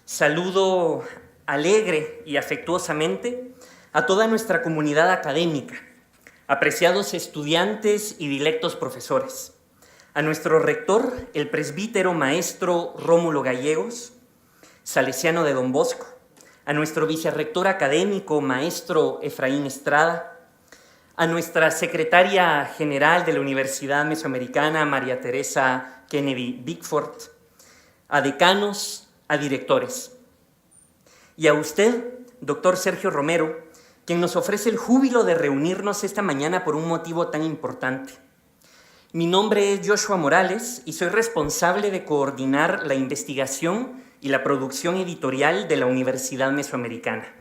Saludo alegre y afectuosamente a toda nuestra comunidad académica, apreciados estudiantes y dilectos profesores, a nuestro rector, el presbítero maestro Rómulo Gallegos, salesiano de Don Bosco, a nuestro vicerrector académico maestro Efraín Estrada, a nuestra secretaria general de la Universidad Mesoamericana, María Teresa Kennedy Bickford, a decanos, a directores. Y a usted, doctor Sergio Romero, quien nos ofrece el júbilo de reunirnos esta mañana por un motivo tan importante. Mi nombre es Joshua Morales y soy responsable de coordinar la investigación y la producción editorial de la Universidad Mesoamericana.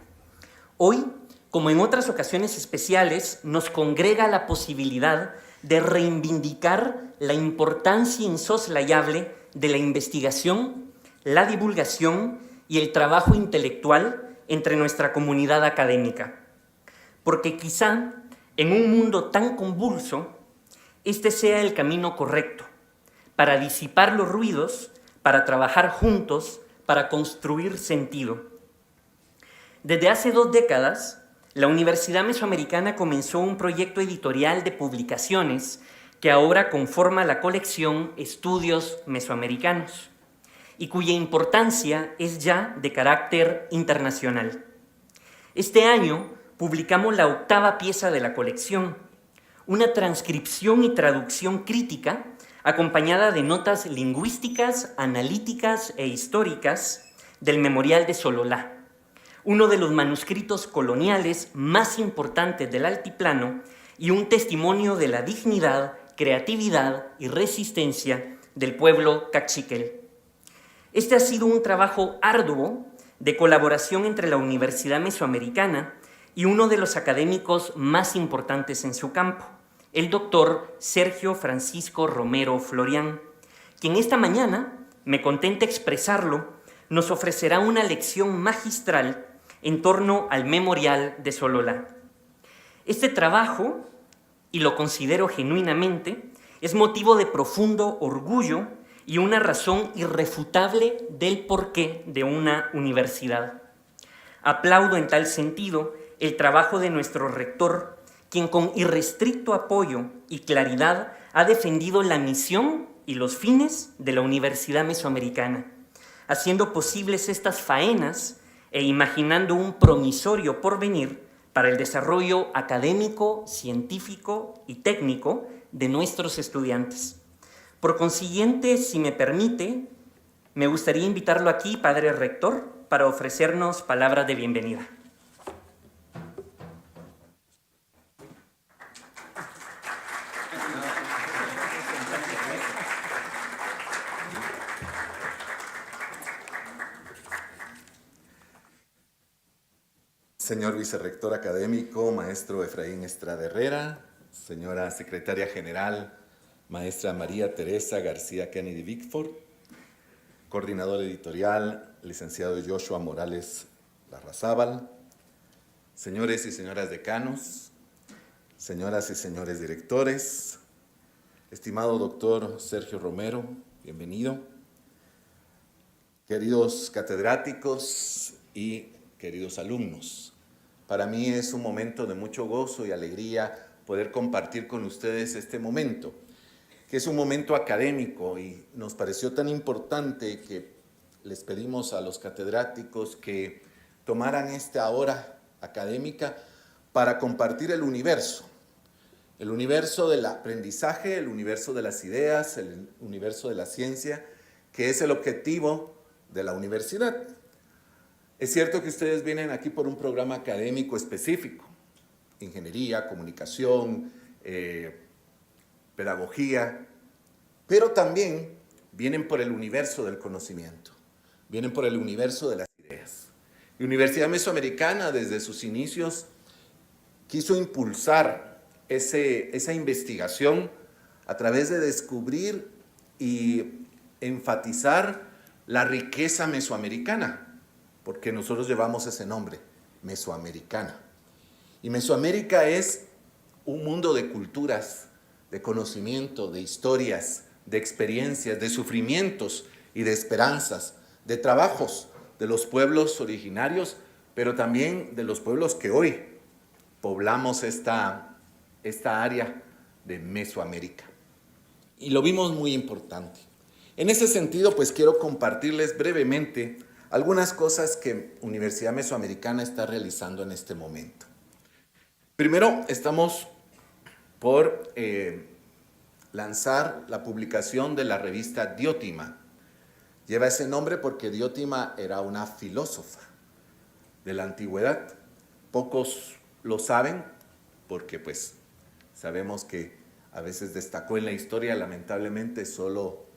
Hoy, como en otras ocasiones especiales, nos congrega la posibilidad de reivindicar la importancia insoslayable de la investigación, la divulgación y el trabajo intelectual entre nuestra comunidad académica. Porque quizá en un mundo tan convulso, este sea el camino correcto para disipar los ruidos, para trabajar juntos, para construir sentido. Desde hace 2 décadas, la Universidad Mesoamericana comenzó un proyecto editorial de publicaciones que ahora conforma la colección Estudios Mesoamericanos y cuya importancia es ya de carácter internacional. Este año publicamos la 8ª pieza de la colección, una transcripción y traducción crítica acompañada de notas lingüísticas, analíticas e históricas del Memorial de Sololá, uno de los manuscritos coloniales más importantes del altiplano y un testimonio de la dignidad, creatividad y resistencia del pueblo cachiquel. Este ha sido un trabajo arduo de colaboración entre la Universidad Mesoamericana y uno de los académicos más importantes en su campo, el doctor Sergio Francisco Romero Florián, quien esta mañana, me contenta expresarlo, nos ofrecerá una lección magistral en torno al Memorial de Sololá. Este trabajo, y lo considero genuinamente, es motivo de profundo orgullo y una razón irrefutable del porqué de una universidad. Aplaudo en tal sentido el trabajo de nuestro rector, quien con irrestricto apoyo y claridad ha defendido la misión y los fines de la Universidad Mesoamericana, haciendo posibles estas faenas e imaginando un promisorio porvenir para el desarrollo académico, científico y técnico de nuestros estudiantes. Por consiguiente, si me permite, me gustaría invitarlo aquí, Padre Rector, para ofrecernos palabras de bienvenida. Señor Vicerrector Académico, Maestro Efraín Estrada Herrera, Señora Secretaria General, Maestra María Teresa García Kennedy Bickford, Coordinador Editorial, Licenciado Joshua Morales Larrazábal, señores y señoras decanos, señoras y señores directores, estimado doctor Sergio Romero, bienvenido, queridos catedráticos y queridos alumnos. Para mí es un momento de mucho gozo y alegría poder compartir con ustedes este momento, que es un momento académico, y nos pareció tan importante que les pedimos a los catedráticos que tomaran esta hora académica para compartir el universo del aprendizaje, el universo de las ideas, el universo de la ciencia, que es el objetivo de la universidad. Es cierto que ustedes vienen aquí por un programa académico específico, ingeniería, comunicación, pedagogía, pero también vienen por el universo del conocimiento, vienen por el universo de las ideas. La Universidad Mesoamericana, desde sus inicios, quiso impulsar esa investigación a través de descubrir y enfatizar la riqueza mesoamericana, porque nosotros llevamos ese nombre, Mesoamericana. Y Mesoamérica es un mundo de culturas, de conocimiento, de historias, de experiencias, de sufrimientos y de esperanzas, de trabajos de los pueblos originarios, pero también de los pueblos que hoy poblamos esta área de Mesoamérica. Y lo vimos muy importante. En ese sentido, pues quiero compartirles brevemente algunas cosas que Universidad Mesoamericana está realizando en este momento. Primero, estamos por lanzar la publicación de la revista Diótima. Lleva ese nombre porque Diótima era una filósofa de la antigüedad. Pocos lo saben porque pues sabemos que a veces destacó en la historia lamentablemente solo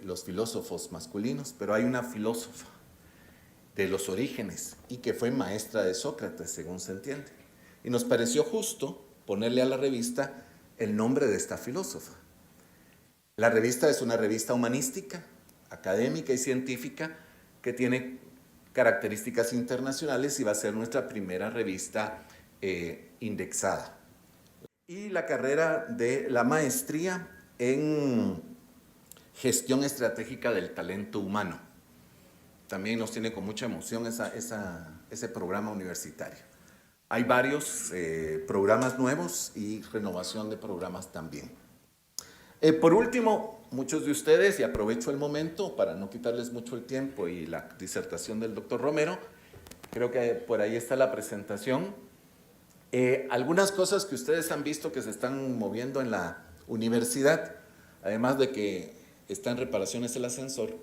los filósofos masculinos, pero hay una filósofa de los orígenes y que fue maestra de Sócrates, según se entiende. Y nos pareció justo ponerle a la revista el nombre de esta filósofa. La revista es una revista humanística, académica y científica que tiene características internacionales y va a ser nuestra primera revista indexada. Y la carrera de la maestría en Gestión Estratégica del Talento Humano. También nos tiene con mucha emoción ese programa universitario. Hay varios programas nuevos y renovación de programas también. Por último, muchos de ustedes, y aprovecho el momento para no quitarles mucho el tiempo y la disertación del doctor Romero, creo que por ahí está la presentación. Algunas cosas que ustedes han visto que se están moviendo en la universidad, además de que está en reparaciones el ascensor,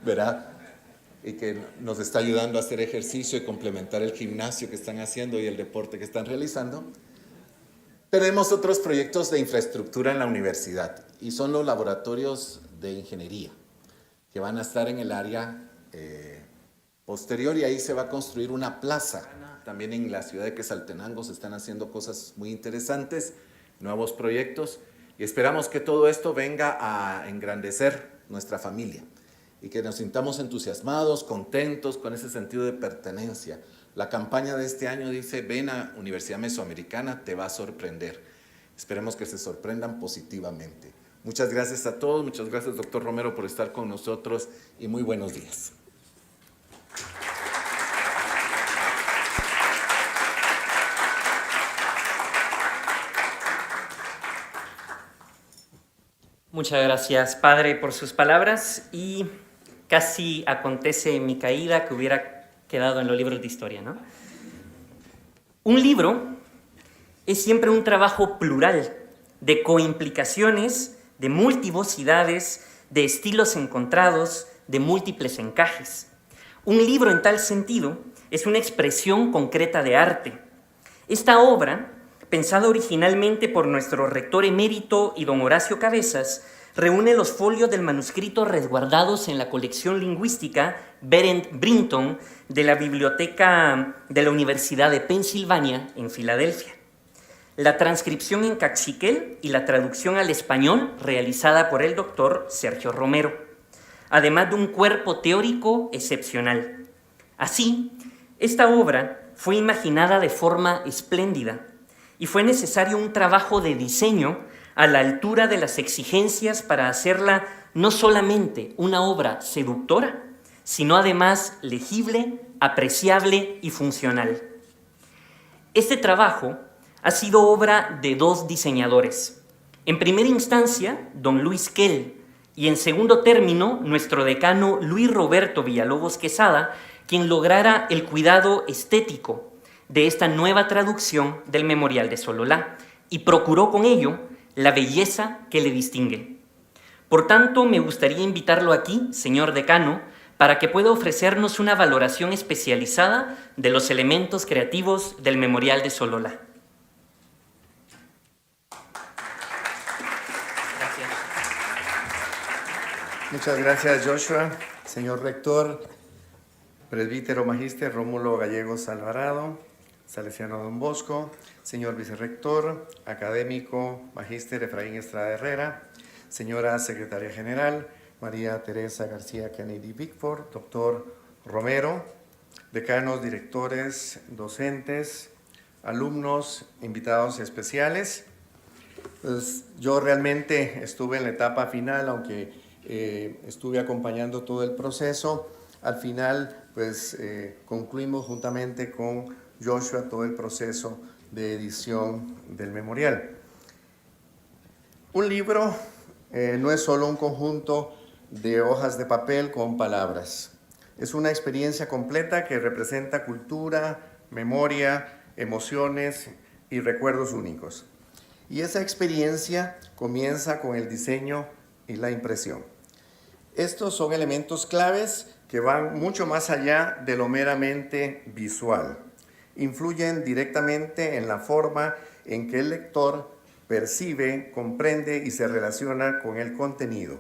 ¿verdad? Y que nos está ayudando a hacer ejercicio y complementar el gimnasio que están haciendo y el deporte que están realizando. Tenemos otros proyectos de infraestructura en la universidad y son los laboratorios de ingeniería que van a estar en el área posterior y ahí se va a construir una plaza. También en la ciudad de Quetzaltenango se están haciendo cosas muy interesantes, nuevos proyectos y esperamos que todo esto venga a engrandecer nuestra familia y que nos sintamos entusiasmados, contentos con ese sentido de pertenencia. La campaña de este año dice, ven a Universidad Mesoamericana, te va a sorprender. Esperemos que se sorprendan positivamente. Muchas gracias a todos, muchas gracias doctor Romero por estar con nosotros y muy buenos días. Muchas gracias, padre, por sus palabras y casi acontece mi caída que hubiera quedado en los libros de historia, ¿no? Un libro es siempre un trabajo plural de coimplicaciones, de multivocidades, de estilos encontrados, de múltiples encajes. Un libro en tal sentido es una expresión concreta de arte. Esta obra, pensada originalmente por nuestro rector emérito y don Horacio Cabezas, reúne los folios del manuscrito resguardados en la colección lingüística Berend Brinton de la Biblioteca de la Universidad de Pensilvania en Filadelfia. La transcripción en caxiquel y la traducción al español realizada por el doctor Sergio Romero, además de un cuerpo teórico excepcional. Así, esta obra fue imaginada de forma espléndida y fue necesario un trabajo de diseño a la altura de las exigencias para hacerla no solamente una obra seductora, sino además legible, apreciable y funcional. Este trabajo ha sido obra de dos diseñadores. En primera instancia, don Luis Kell, y en segundo término, nuestro decano Luis Roberto Villalobos Quesada, quien lograra el cuidado estético de esta nueva traducción del Memorial de Sololá y procuró con ello la belleza que le distingue. Por tanto, me gustaría invitarlo aquí, señor decano, para que pueda ofrecernos una valoración especializada de los elementos creativos del Memorial de Sololá. Gracias. Muchas gracias, Joshua. Señor rector, presbítero magíster Rómulo Gallegos Alvarado, salesiano Don Bosco, señor vicerrector, académico, magíster Efraín Estrada Herrera, señora secretaria general, María Teresa García Kennedy Bickford, doctor Romero, decanos, directores, docentes, alumnos, invitados especiales. Pues yo realmente estuve en la etapa final, aunque estuve acompañando todo el proceso. Al final, pues concluimos juntamente con Joshua todo el proceso de edición del memorial. Un libro no es solo un conjunto de hojas de papel con palabras. Es una experiencia completa que representa cultura, memoria, emociones y recuerdos únicos. Y esa experiencia comienza con el diseño y la impresión. Estos son elementos claves que van mucho más allá de lo meramente visual. Influyen directamente en la forma en que el lector percibe, comprende y se relaciona con el contenido.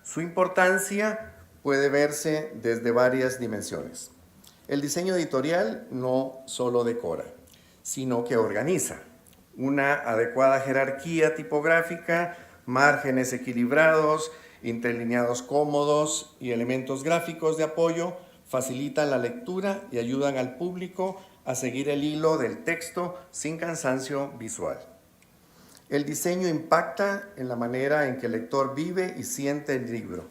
Su importancia puede verse desde varias dimensiones. El diseño editorial no solo decora, sino que organiza. Una adecuada jerarquía tipográfica, márgenes equilibrados, interlineados cómodos y elementos gráficos de apoyo facilitan la lectura y ayudan al público a seguir el hilo del texto sin cansancio visual. El diseño impacta en la manera en que el lector vive y siente el libro.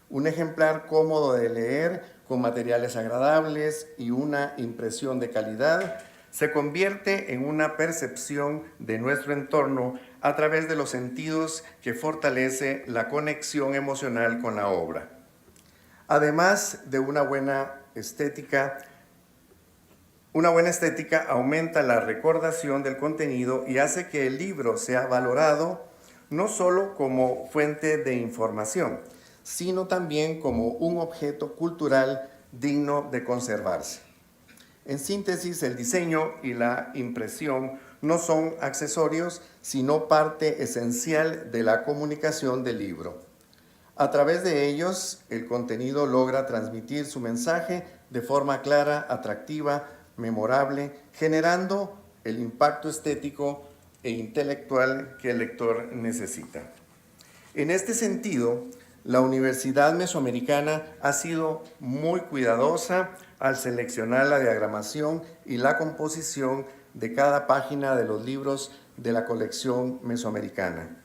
Un ejemplar cómodo de leer, con materiales agradables y una impresión de calidad, se convierte en una percepción de nuestro entorno a través de los sentidos que fortalece la conexión emocional con la obra. Además de una buena estética aumenta la recordación del contenido y hace que el libro sea valorado no solo como fuente de información, sino también como un objeto cultural digno de conservarse. En síntesis, el diseño y la impresión no son accesorios, sino parte esencial de la comunicación del libro. A través de ellos, el contenido logra transmitir su mensaje de forma clara, atractiva, memorable, generando el impacto estético e intelectual que el lector necesita. En este sentido, la Universidad Mesoamericana ha sido muy cuidadosa al seleccionar la diagramación y la composición de cada página de los libros de la colección mesoamericana.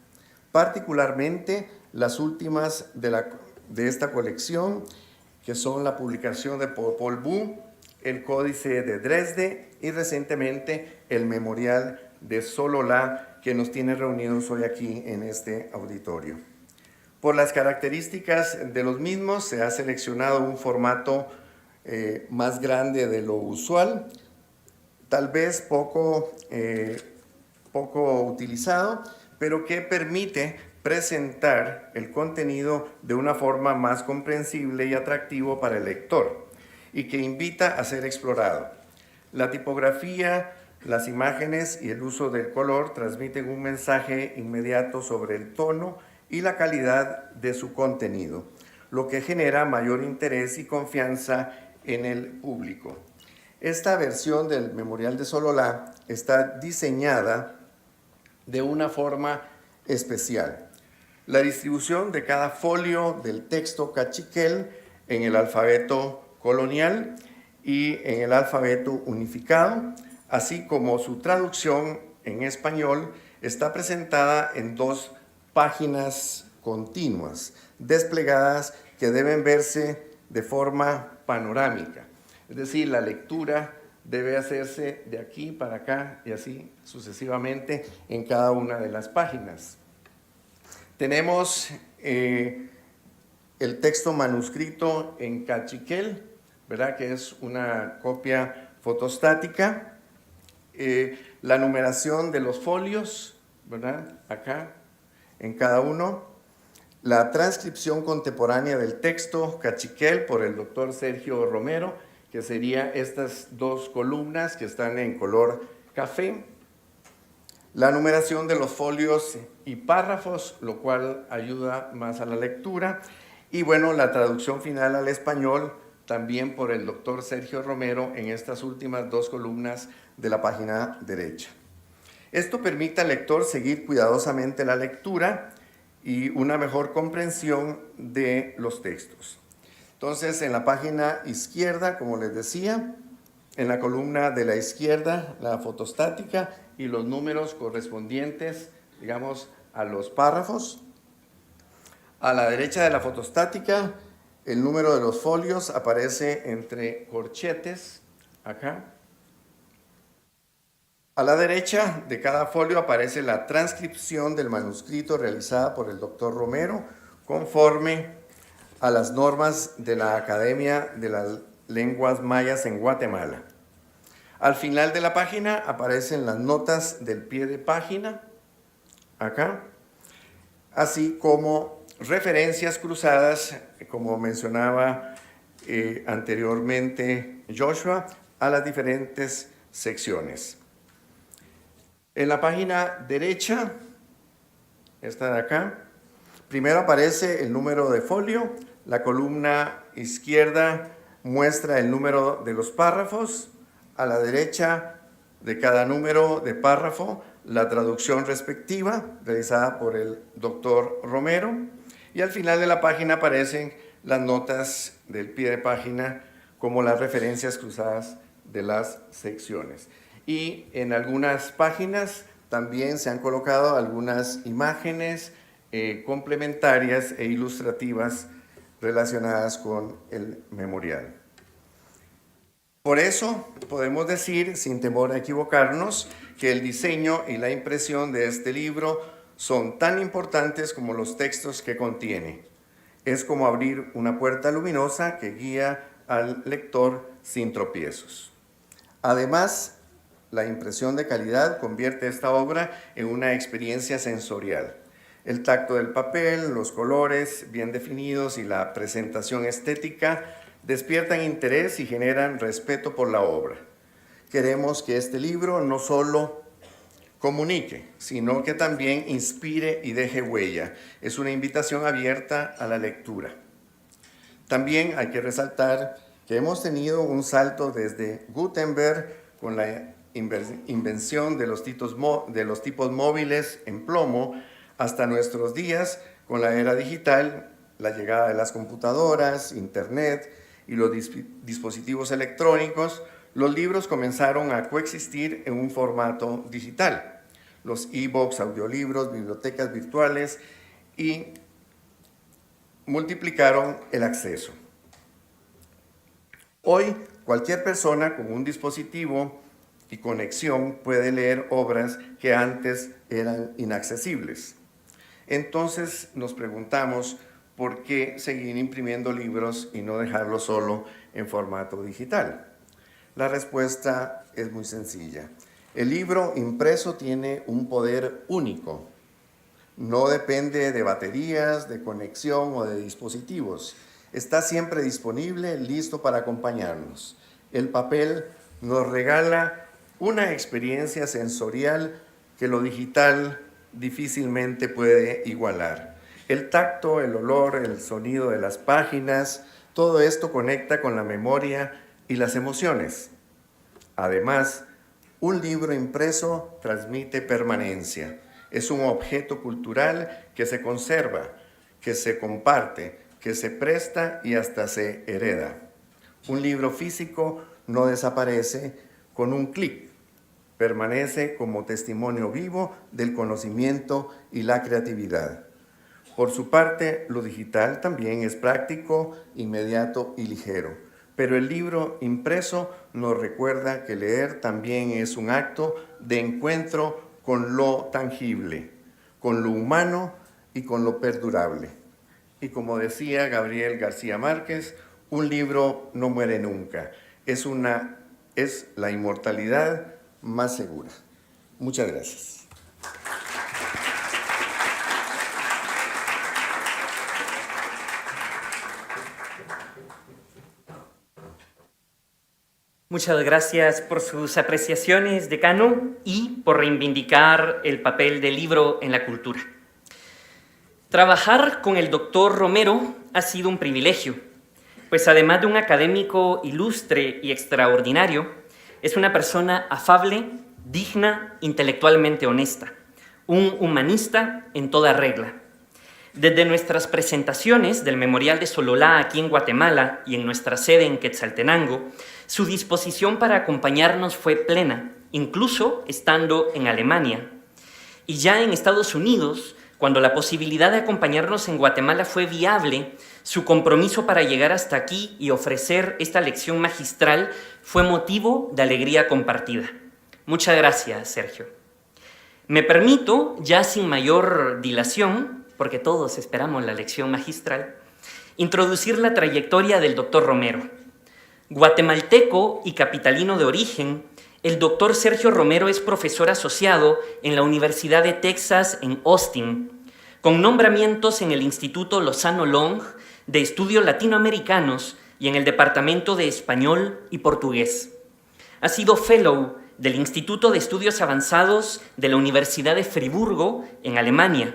Particularmente las últimas de esta colección, que son la publicación de Popol Vuh, el Códice de Dresde y recientemente el Memorial de Sololá, que nos tiene reunidos hoy aquí en este auditorio. Por las características de los mismos, se ha seleccionado un formato más grande de lo usual, tal vez poco utilizado, pero que permite presentar el contenido de una forma más comprensible y atractivo para el lector y que invita a ser explorado. La tipografía, las imágenes y el uso del color transmiten un mensaje inmediato sobre el tono y la calidad de su contenido, lo que genera mayor interés y confianza en el público. Esta versión del Memorial de Sololá está diseñada de una forma especial. La distribución de cada folio del texto cachiquel en el alfabeto colonial y en el alfabeto unificado, así como su traducción en español, está presentada en 2 páginas continuas, desplegadas que deben verse de forma panorámica. Es decir, la lectura debe hacerse de aquí para acá y así sucesivamente en cada una de las páginas. Tenemos el texto manuscrito en cachiquel, ¿verdad? Que es una copia fotostática. La numeración de los folios, ¿verdad? Acá, en cada uno. La transcripción contemporánea del texto cachiquel por el doctor Sergio Romero, que sería estas 2 columnas que están en color café. La numeración de los folios y párrafos, lo cual ayuda más a la lectura. Y bueno, la traducción final al español, también por el doctor Sergio Romero, en estas últimas 2 columnas de la página derecha. Esto permite al lector seguir cuidadosamente la lectura y una mejor comprensión de los textos. Entonces, en la página izquierda, como les decía, en la columna de la izquierda, la fotostática y los números correspondientes, digamos, a los párrafos. A la derecha de la fotostática, el número de los folios aparece entre corchetes, acá. A la derecha de cada folio aparece la transcripción del manuscrito realizada por el doctor Romero, conforme a las normas de la Academia de las Lenguas Mayas en Guatemala. Al final de la página aparecen las notas del pie de página, acá, así como referencias cruzadas, como mencionaba anteriormente Joshua, a las diferentes secciones. En la página derecha, esta de acá, primero aparece el número de folio, la columna izquierda muestra el número de los párrafos, a la derecha de cada número de párrafo la traducción respectiva realizada por el doctor Romero, y al final de la página aparecen las notas del pie de página como las referencias cruzadas de las secciones. Y en algunas páginas también se han colocado algunas imágenes complementarias e ilustrativas relacionadas con el memorial. Por eso podemos decir, sin temor a equivocarnos, que el diseño y la impresión de este libro son tan importantes como los textos que contiene. Es como abrir una puerta luminosa que guía al lector sin tropiezos. Además, la impresión de calidad convierte esta obra en una experiencia sensorial. El tacto del papel, los colores bien definidos y la presentación estética despiertan interés y generan respeto por la obra. Queremos que este libro no solo comunique, sino que también inspire y deje huella. Es una invitación abierta a la lectura. También hay que resaltar que hemos tenido un salto desde Gutenberg con la invención de los tipos móviles en plomo hasta nuestros días con la era digital, la llegada de las computadoras, internet y los dispositivos electrónicos. Los libros comenzaron a coexistir en un formato digital. Los e-books, audiolibros, bibliotecas virtuales y multiplicaron el acceso. Hoy, cualquier persona con un dispositivo y conexión puede leer obras que antes eran inaccesibles. Entonces nos preguntamos por qué seguir imprimiendo libros y no dejarlos solo en formato digital. La respuesta es muy sencilla. El libro impreso tiene un poder único. No depende de baterías, de conexión o de dispositivos. Está siempre disponible, listo para acompañarnos. El papel nos regala una experiencia sensorial que lo digital difícilmente puede igualar. El tacto, el olor, el sonido de las páginas, todo esto conecta con la memoria y las emociones. Además, un libro impreso transmite permanencia. Es un objeto cultural que se conserva, que se comparte, que se presta y hasta se hereda. Un libro físico no desaparece con un clic. Permanece como testimonio vivo del conocimiento y la creatividad. Por su parte, lo digital también es práctico, inmediato y ligero. Pero el libro impreso nos recuerda que leer también es un acto de encuentro con lo tangible, con lo humano y con lo perdurable. Y como decía Gabriel García Márquez, un libro no muere nunca. Es la inmortalidad más segura. Muchas gracias. Muchas gracias por sus apreciaciones, decano, y por reivindicar el papel del libro en la cultura. Trabajar con el doctor Romero ha sido un privilegio, pues además de un académico ilustre y extraordinario, es una persona afable, digna, intelectualmente honesta, un humanista en toda regla. Desde nuestras presentaciones del Memorial de Sololá aquí en Guatemala y en nuestra sede en Quetzaltenango, su disposición para acompañarnos fue plena, incluso estando en Alemania. Y ya en Estados Unidos, Cuando la posibilidad de acompañarnos en Guatemala fue viable, su compromiso para llegar hasta aquí y ofrecer esta lección magistral fue motivo de alegría compartida. Muchas gracias, Sergio. Me permito, ya sin mayor dilación, porque todos esperamos la lección magistral, introducir la trayectoria del doctor Romero. Guatemalteco y capitalino de origen, el doctor Sergio Romero es profesor asociado en la Universidad de Texas en Austin, con nombramientos en el Instituto Lozano Long de Estudios Latinoamericanos y en el Departamento de Español y Portugués. Ha sido fellow del Instituto de Estudios Avanzados de la Universidad de Friburgo en Alemania.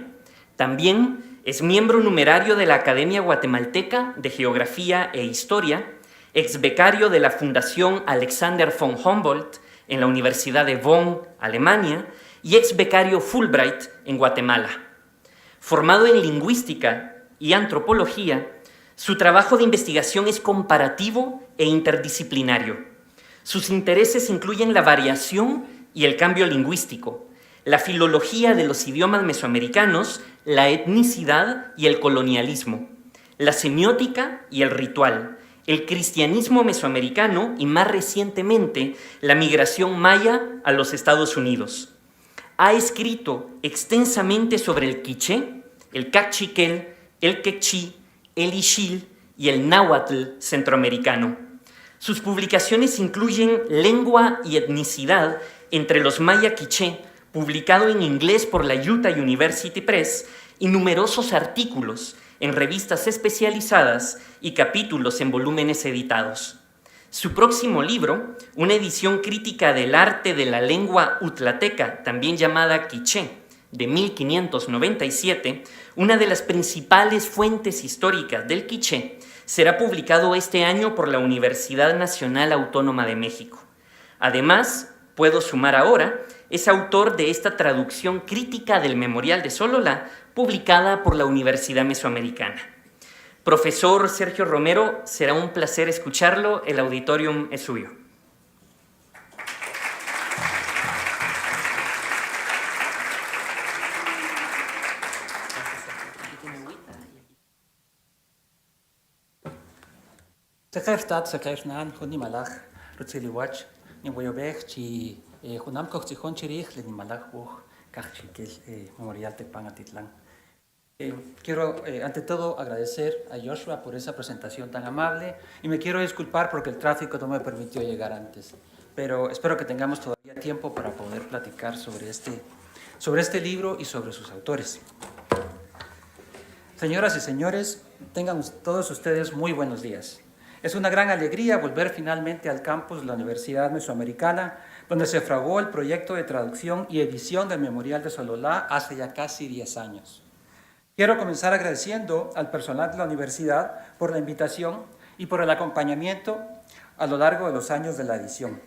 También es miembro numerario de la Academia Guatemalteca de Geografía e Historia, ex becario de la Fundación Alexander von Humboldt en la Universidad de Bonn, Alemania, y ex becario Fulbright en Guatemala. Formado en lingüística y antropología, su trabajo de investigación es comparativo e interdisciplinario. Sus intereses incluyen la variación y el cambio lingüístico, la filología de los idiomas mesoamericanos, la etnicidad y el colonialismo, la semiótica y el ritual, el cristianismo mesoamericano y, más recientemente, la migración maya a los Estados Unidos. Ha escrito extensamente sobre el quiché, el cachiquel, el quechí, el ixil y el náhuatl centroamericano. Sus publicaciones incluyen Lengua y etnicidad entre los maya quiché, publicado en inglés por la Utah University Press, y numerosos artículos en revistas especializadas y capítulos en volúmenes editados. Su próximo libro, una edición crítica del arte de la lengua utlateca, también llamada quiché, de 1597, una de las principales fuentes históricas del quiché, será publicado este año por la Universidad Nacional Autónoma de México. Además, puedo sumar ahora, es autor de esta traducción crítica del Memorial de Sololá, publicada por la Universidad Mesoamericana. Profesor Sergio Romero, será un placer escucharlo, el auditorium es suyo. Sekreftad, sekreftnan, honimalach, rutziliwach, ni voyobech, chi hunam kochtijon chirich, le nimalach buch, kachchikel, Memorial Tecpan-Atitlán. Quiero, ante todo, agradecer a Joshua por esa presentación tan amable y me quiero disculpar porque el tráfico no me permitió llegar antes, pero espero que tengamos todavía tiempo para poder platicar sobre este libro y sobre sus autores. Señoras y señores, tengan todos ustedes muy buenos días. Es una gran alegría volver finalmente al campus de la Universidad Mesoamericana, donde se fraguó el proyecto de traducción y edición del Memorial de Sololá hace ya casi 10 años. Quiero comenzar agradeciendo al personal de la universidad por la invitación y por el acompañamiento a lo largo de los años de la edición.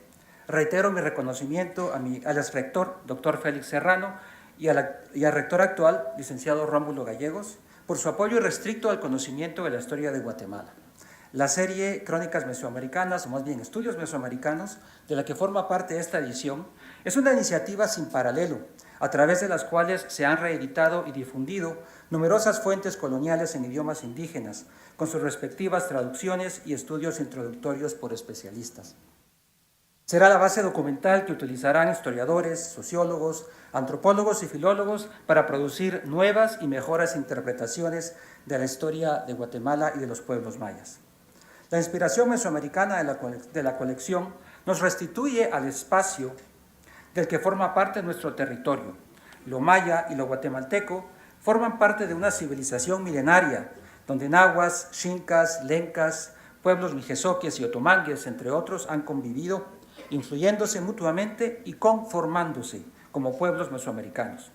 Reitero mi reconocimiento al exrector, doctor Félix Serrano, y al rector actual, licenciado Rómulo Gallegos, por su apoyo irrestricto al conocimiento de la historia de Guatemala. La serie Crónicas Mesoamericanas, o más bien Estudios Mesoamericanos, de la que forma parte esta edición, es una iniciativa sin paralelo, a través de las cuales se han reeditado y difundido numerosas fuentes coloniales en idiomas indígenas, con sus respectivas traducciones y estudios introductorios por especialistas. Será la base documental que utilizarán historiadores, sociólogos, antropólogos y filólogos para producir nuevas y mejores interpretaciones de la historia de Guatemala y de los pueblos mayas. La inspiración mesoamericana de la colección nos restituye al espacio del que forma parte nuestro territorio. Lo maya y lo guatemalteco forman parte de una civilización milenaria, donde nahuas, xincas, lencas, pueblos mijezoques y otomangues, entre otros, han convivido, influyéndose mutuamente y conformándose como pueblos mesoamericanos.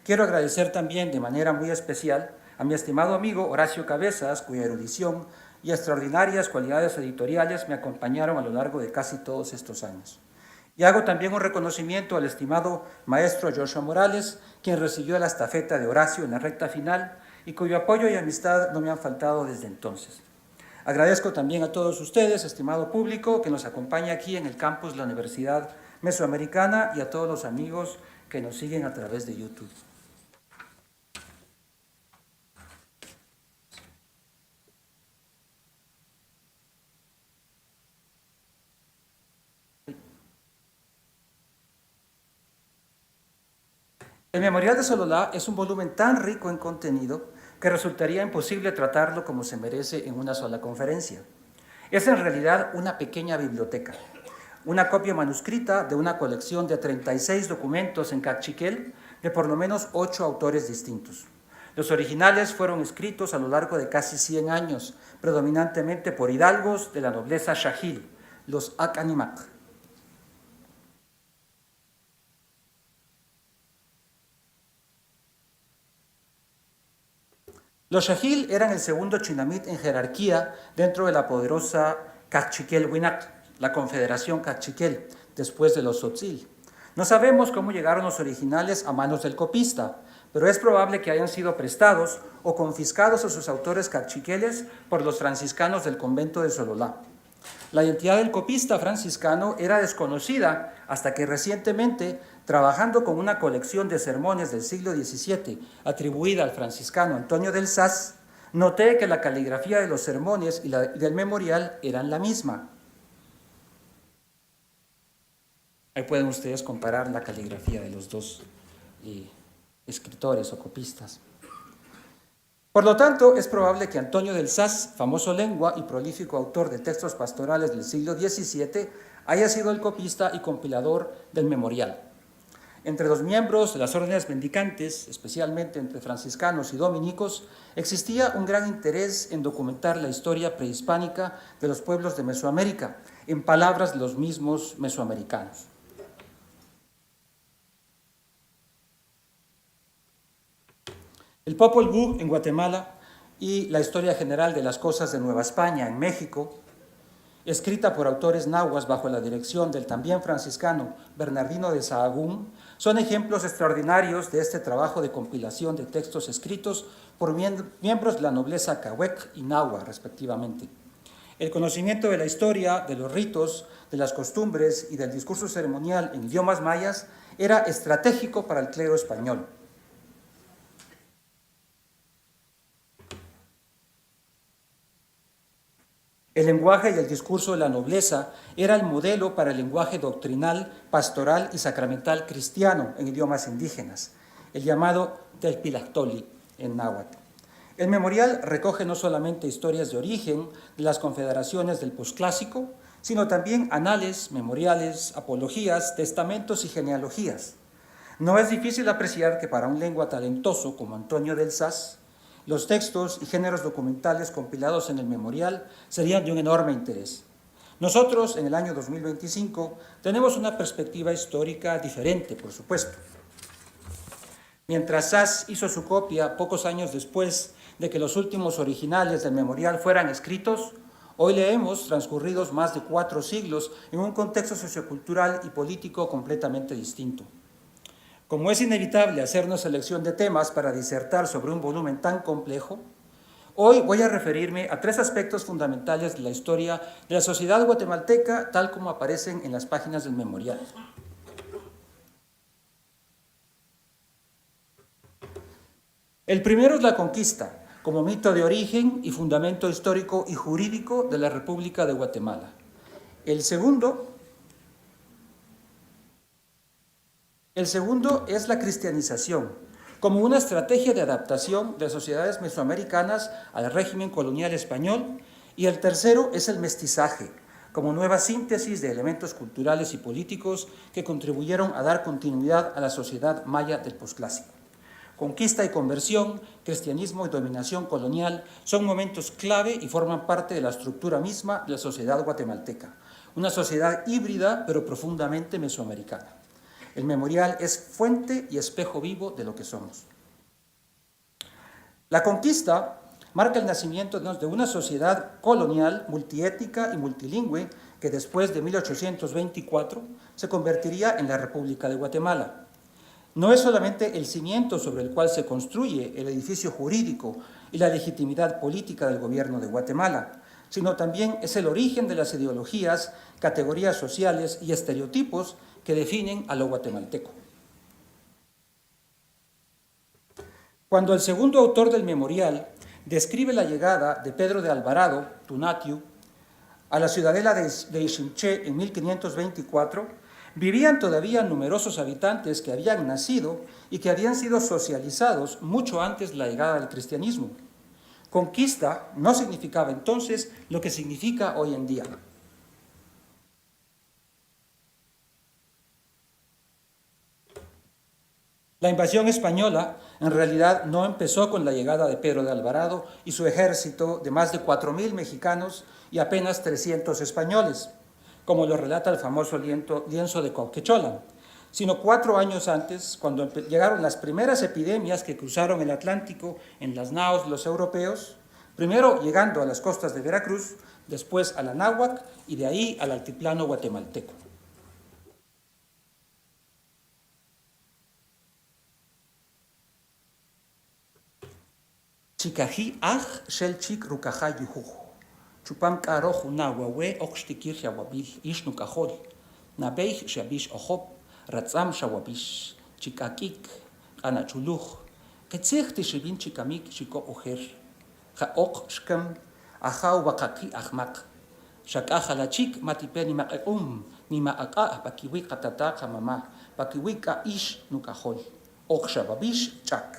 Quiero agradecer también de manera muy especial a mi estimado amigo Horacio Cabezas, cuya erudición y extraordinarias cualidades editoriales me acompañaron a lo largo de casi todos estos años. Y hago también un reconocimiento al estimado maestro Joshua Morales, quien recibió la estafeta de Horacio en la recta final y cuyo apoyo y amistad no me han faltado desde entonces. Agradezco también a todos ustedes, estimado público, que nos acompaña aquí en el campus de la Universidad Mesoamericana y a todos los amigos que nos siguen a través de YouTube. El Memorial de Sololá es un volumen tan rico en contenido que resultaría imposible tratarlo como se merece en una sola conferencia. Es en realidad una pequeña biblioteca, una copia manuscrita de una colección de 36 documentos en cachiquel de por lo menos 8 autores distintos. Los originales fueron escritos a lo largo de casi 100 años, predominantemente por hidalgos de la nobleza shahil, los Akanimak. Los shahil eran el segundo chinamit en jerarquía dentro de la poderosa Cachiquel Winak, la Confederación Cachiquel, después de los Tzotzil. No sabemos cómo llegaron los originales a manos del copista, pero es probable que hayan sido prestados o confiscados a sus autores cachiqueles por los franciscanos del convento de Sololá. La identidad del copista franciscano era desconocida hasta que recientemente, trabajando con una colección de sermones del siglo XVII atribuida al franciscano Antonio del Saz, noté que la caligrafía de los sermones y del memorial eran la misma. Ahí pueden ustedes comparar la caligrafía de los dos escritores o copistas. Por lo tanto, es probable que Antonio del Saz, famoso lengua y prolífico autor de textos pastorales del siglo XVII, haya sido el copista y compilador del memorial. Entre los miembros de las órdenes mendicantes, especialmente entre franciscanos y dominicos, existía un gran interés en documentar la historia prehispánica de los pueblos de Mesoamérica, en palabras de los mismos mesoamericanos. El Popol Vuh en Guatemala y la historia general de las cosas de Nueva España en México, escrita por autores nahuas bajo la dirección del también franciscano Bernardino de Sahagún, son ejemplos extraordinarios de este trabajo de compilación de textos escritos por miembros de la nobleza cahuec y nahua, respectivamente. El conocimiento de la historia, de los ritos, de las costumbres y del discurso ceremonial en idiomas mayas era estratégico para el clero español. El lenguaje y el discurso de la nobleza era el modelo para el lenguaje doctrinal, pastoral y sacramental cristiano en idiomas indígenas, el llamado Telpilactoli en náhuatl. El memorial recoge no solamente historias de origen de las confederaciones del posclásico, sino también anales, memoriales, apologías, testamentos y genealogías. No es difícil apreciar que para un lengua talentoso como Antonio del Saz, los textos y géneros documentales compilados en el memorial serían de un enorme interés. Nosotros, en el año 2025, tenemos una perspectiva histórica diferente, por supuesto. Mientras Saz hizo su copia pocos años después de que los últimos originales del memorial fueran escritos, hoy leemos transcurridos más de 4 siglos en un contexto sociocultural y político completamente distinto. Como es inevitable hacer una selección de temas para disertar sobre un volumen tan complejo, hoy voy a referirme a 3 aspectos fundamentales de la historia de la sociedad guatemalteca tal como aparecen en las páginas del memorial. El primero es la conquista, como mito de origen y fundamento histórico y jurídico de la República de Guatemala. El segundo es la cristianización, como una estrategia de adaptación de sociedades mesoamericanas al régimen colonial español. Y el tercero es el mestizaje, como nueva síntesis de elementos culturales y políticos que contribuyeron a dar continuidad a la sociedad maya del posclásico. Conquista y conversión, cristianismo y dominación colonial son momentos clave y forman parte de la estructura misma de la sociedad guatemalteca, una sociedad híbrida pero profundamente mesoamericana. El memorial es fuente y espejo vivo de lo que somos. La conquista marca el nacimiento de una sociedad colonial, multiétnica y multilingüe que después de 1824 se convertiría en la República de Guatemala. No es solamente el cimiento sobre el cual se construye el edificio jurídico y la legitimidad política del gobierno de Guatemala, sino también es el origen de las ideologías, categorías sociales y estereotipos que definen a lo guatemalteco. Cuando el segundo autor del memorial describe la llegada de Pedro de Alvarado, Tunatiu, a la ciudadela de Ixinché en 1524, vivían todavía numerosos habitantes que habían nacido y que habían sido socializados mucho antes de la llegada del cristianismo. Conquista no significaba entonces lo que significa hoy en día. La invasión española en realidad no empezó con la llegada de Pedro de Alvarado y su ejército de más de 4,000 mexicanos y apenas 300 españoles, como lo relata el famoso lienzo de Cauquecholan, sino 4 años antes, cuando llegaron las primeras epidemias que cruzaron el Atlántico en las naos de los europeos, primero llegando a las costas de Veracruz, después a la Náhuac y de ahí al altiplano guatemalteco. Chikaji aj shel chik rukaja yujuj. Chupam karo juna wawe oxtikir shawabil ishnu kajol. Nabeij shabish ojop ratzam shawabish. Chikakik anachuluj. Ketzich tishibin chikamik shiko ojer. Jaok shkam ajau wakaki ahmak. Shakaja la chik matipe ni ni maaka bakiwi katata kamama. Bakiwi ka ish nukajol. Ok shawabish chak.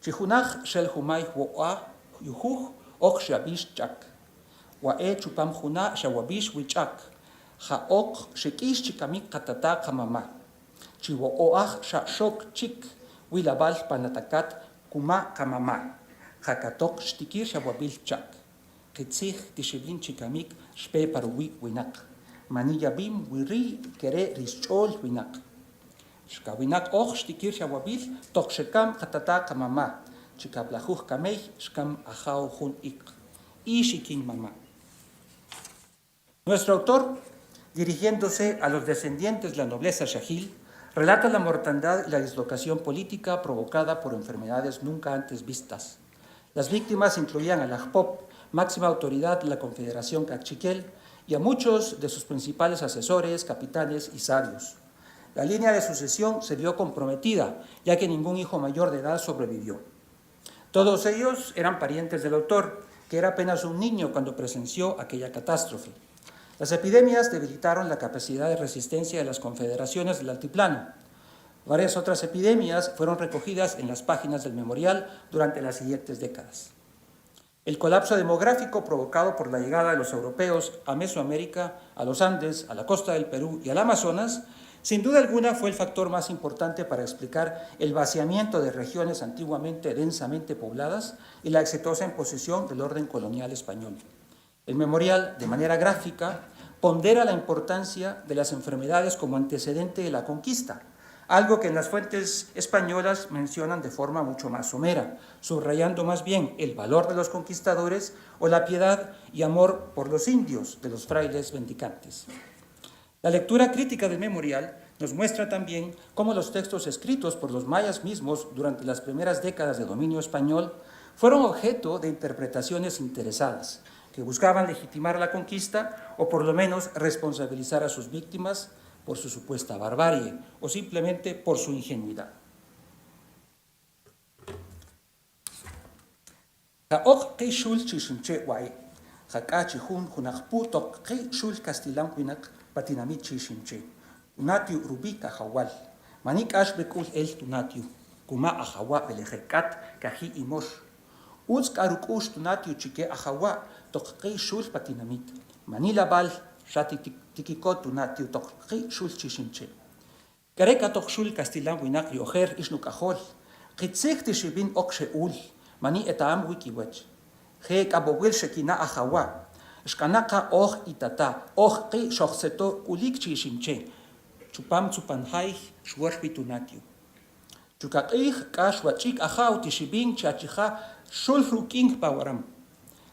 Chihunach shel humay hu'a yuhuj ok shabish chak. Wa'e chupam huna shawabish wichak. Ha'ok shikish chikamik katata kamama. Chiwo'oach shashok chik wilabal panatakat kuma kamama. Hakatok shtikir shawabil chak. Kitzich tishibin chikamik shpe parwi winak. Maniyabim wiri kere rischol winak. Shkawinak och shtikir shawabil tok shekam katata kamama. Chikablajuj kamei shkam ajao jun ik. Y shikin mama. Nuestro autor, dirigiéndose a los descendientes de la nobleza shahil, relata la mortandad y la dislocación política provocada por enfermedades nunca antes vistas. Las víctimas incluían al Ajpop, máxima autoridad de la Confederación Cachiquel, y a muchos de sus principales asesores, capitanes y sabios. La línea de sucesión se vio comprometida, ya que ningún hijo mayor de edad sobrevivió. Todos ellos eran parientes del autor, que era apenas un niño cuando presenció aquella catástrofe. Las epidemias debilitaron la capacidad de resistencia de las confederaciones del altiplano. Varias otras epidemias fueron recogidas en las páginas del memorial durante las siguientes décadas. El colapso demográfico provocado por la llegada de los europeos a Mesoamérica, a los Andes, a la costa del Perú y al Amazonas, sin duda alguna fue el factor más importante para explicar el vaciamiento de regiones antiguamente densamente pobladas y la exitosa imposición del orden colonial español. El memorial, de manera gráfica, pondera la importancia de las enfermedades como antecedente de la conquista, algo que en las fuentes españolas mencionan de forma mucho más somera, subrayando más bien el valor de los conquistadores o la piedad y amor por los indios de los frailes mendicantes. La lectura crítica del memorial nos muestra también cómo los textos escritos por los mayas mismos durante las primeras décadas de dominio español fueron objeto de interpretaciones interesadas, que buscaban legitimar la conquista o por lo menos responsabilizar a sus víctimas por su supuesta barbarie o simplemente por su ingenuidad. Patinamit chishimche. Tunatiu rubika hawal. Manik ash bekul el tunatiu. Kuma ahawa belejekat kahi imosh. Uz karukush tunatiu chike ahawa tokqi shul patinamit. Manila bal shati tikikot tunatiu tokqi shul chishimche. Kareka tokshul kastilan winak yoher ishnukahol. Kitzek tishibin oksheul. Mani etaam wikiwech. Hek abowil shekina ahawa. Shkanaka och itata, och qi shoxeto ulik chishimche. Chupam chupanhay shwarpitunatiu. Chukaqih kashwachik ahaw tishibin chachiha shulruking pawaram.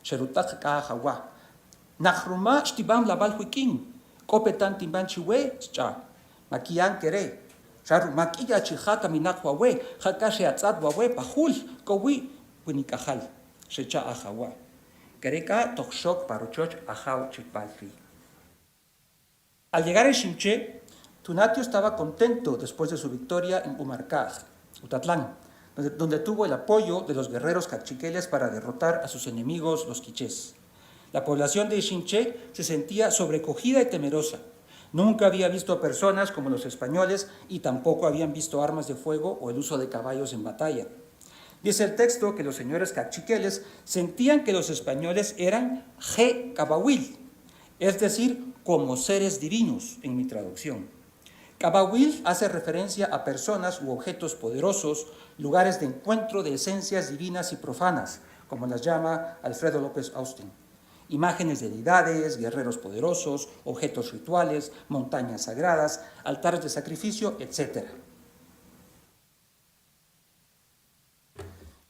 Sherutak ka hawa. Nahruma shtibam labal huiking. Kopetan timban chiwe cha. Makian kere. Sharu makiya chiha kaminak wawe. Hakashe atzad wawe pahul. Kowi winikahal. Shecha ahawa. Kereka tokshok paruchoch ajao chipalfi. Al llegar a Ximché, Tunatio estaba contento después de su victoria en Humarcaj, Utatlán, donde tuvo el apoyo de los guerreros cachiqueles para derrotar a sus enemigos, los quichés. La población de Ximché se sentía sobrecogida y temerosa, Nunca había visto personas como los españoles y tampoco habían visto armas de fuego o el uso de caballos en batalla. Dice el texto que los señores cachiqueles sentían que los españoles eran je cabahuil, es decir, como seres divinos en mi traducción. Cabahuil hace referencia a personas u objetos poderosos, lugares de encuentro de esencias divinas y profanas, como las llama Alfredo López Austin. Imágenes de deidades, guerreros poderosos, objetos rituales, montañas sagradas, altares de sacrificio, etc.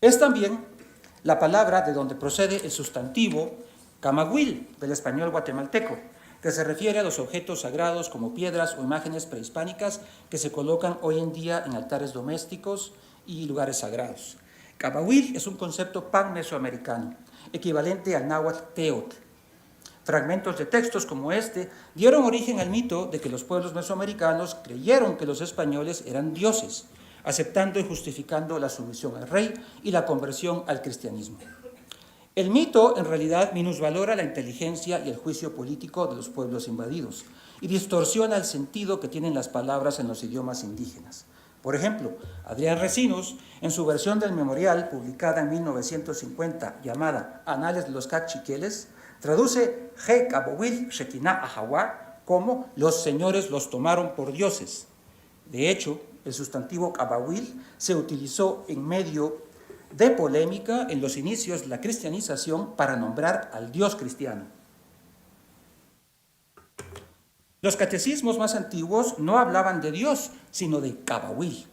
Es también la palabra de donde procede el sustantivo camahuil, del español guatemalteco, que se refiere a los objetos sagrados como piedras o imágenes prehispánicas que se colocan hoy en día en altares domésticos y lugares sagrados. Camahuil es un concepto pan-mesoamericano, equivalente al náhuatl teotl. Fragmentos de textos como este dieron origen al mito de que los pueblos mesoamericanos creyeron que los españoles eran dioses, aceptando y justificando la sumisión al rey y la conversión al cristianismo. El mito, en realidad, minusvalora la inteligencia y el juicio político de los pueblos invadidos y distorsiona el sentido que tienen las palabras en los idiomas indígenas. Por ejemplo, Adrián Recinos, en su versión del Memorial, publicada en 1950, llamada Anales de los Cachiqueles, traduce Je Cabahuil Shekinah Ahawa como los señores los tomaron por dioses. De hecho, el sustantivo Cabahuil se utilizó en medio de polémica en los inicios de la cristianización para nombrar al Dios cristiano. Los catecismos más antiguos no hablaban de Dios, sino de Cabahuil.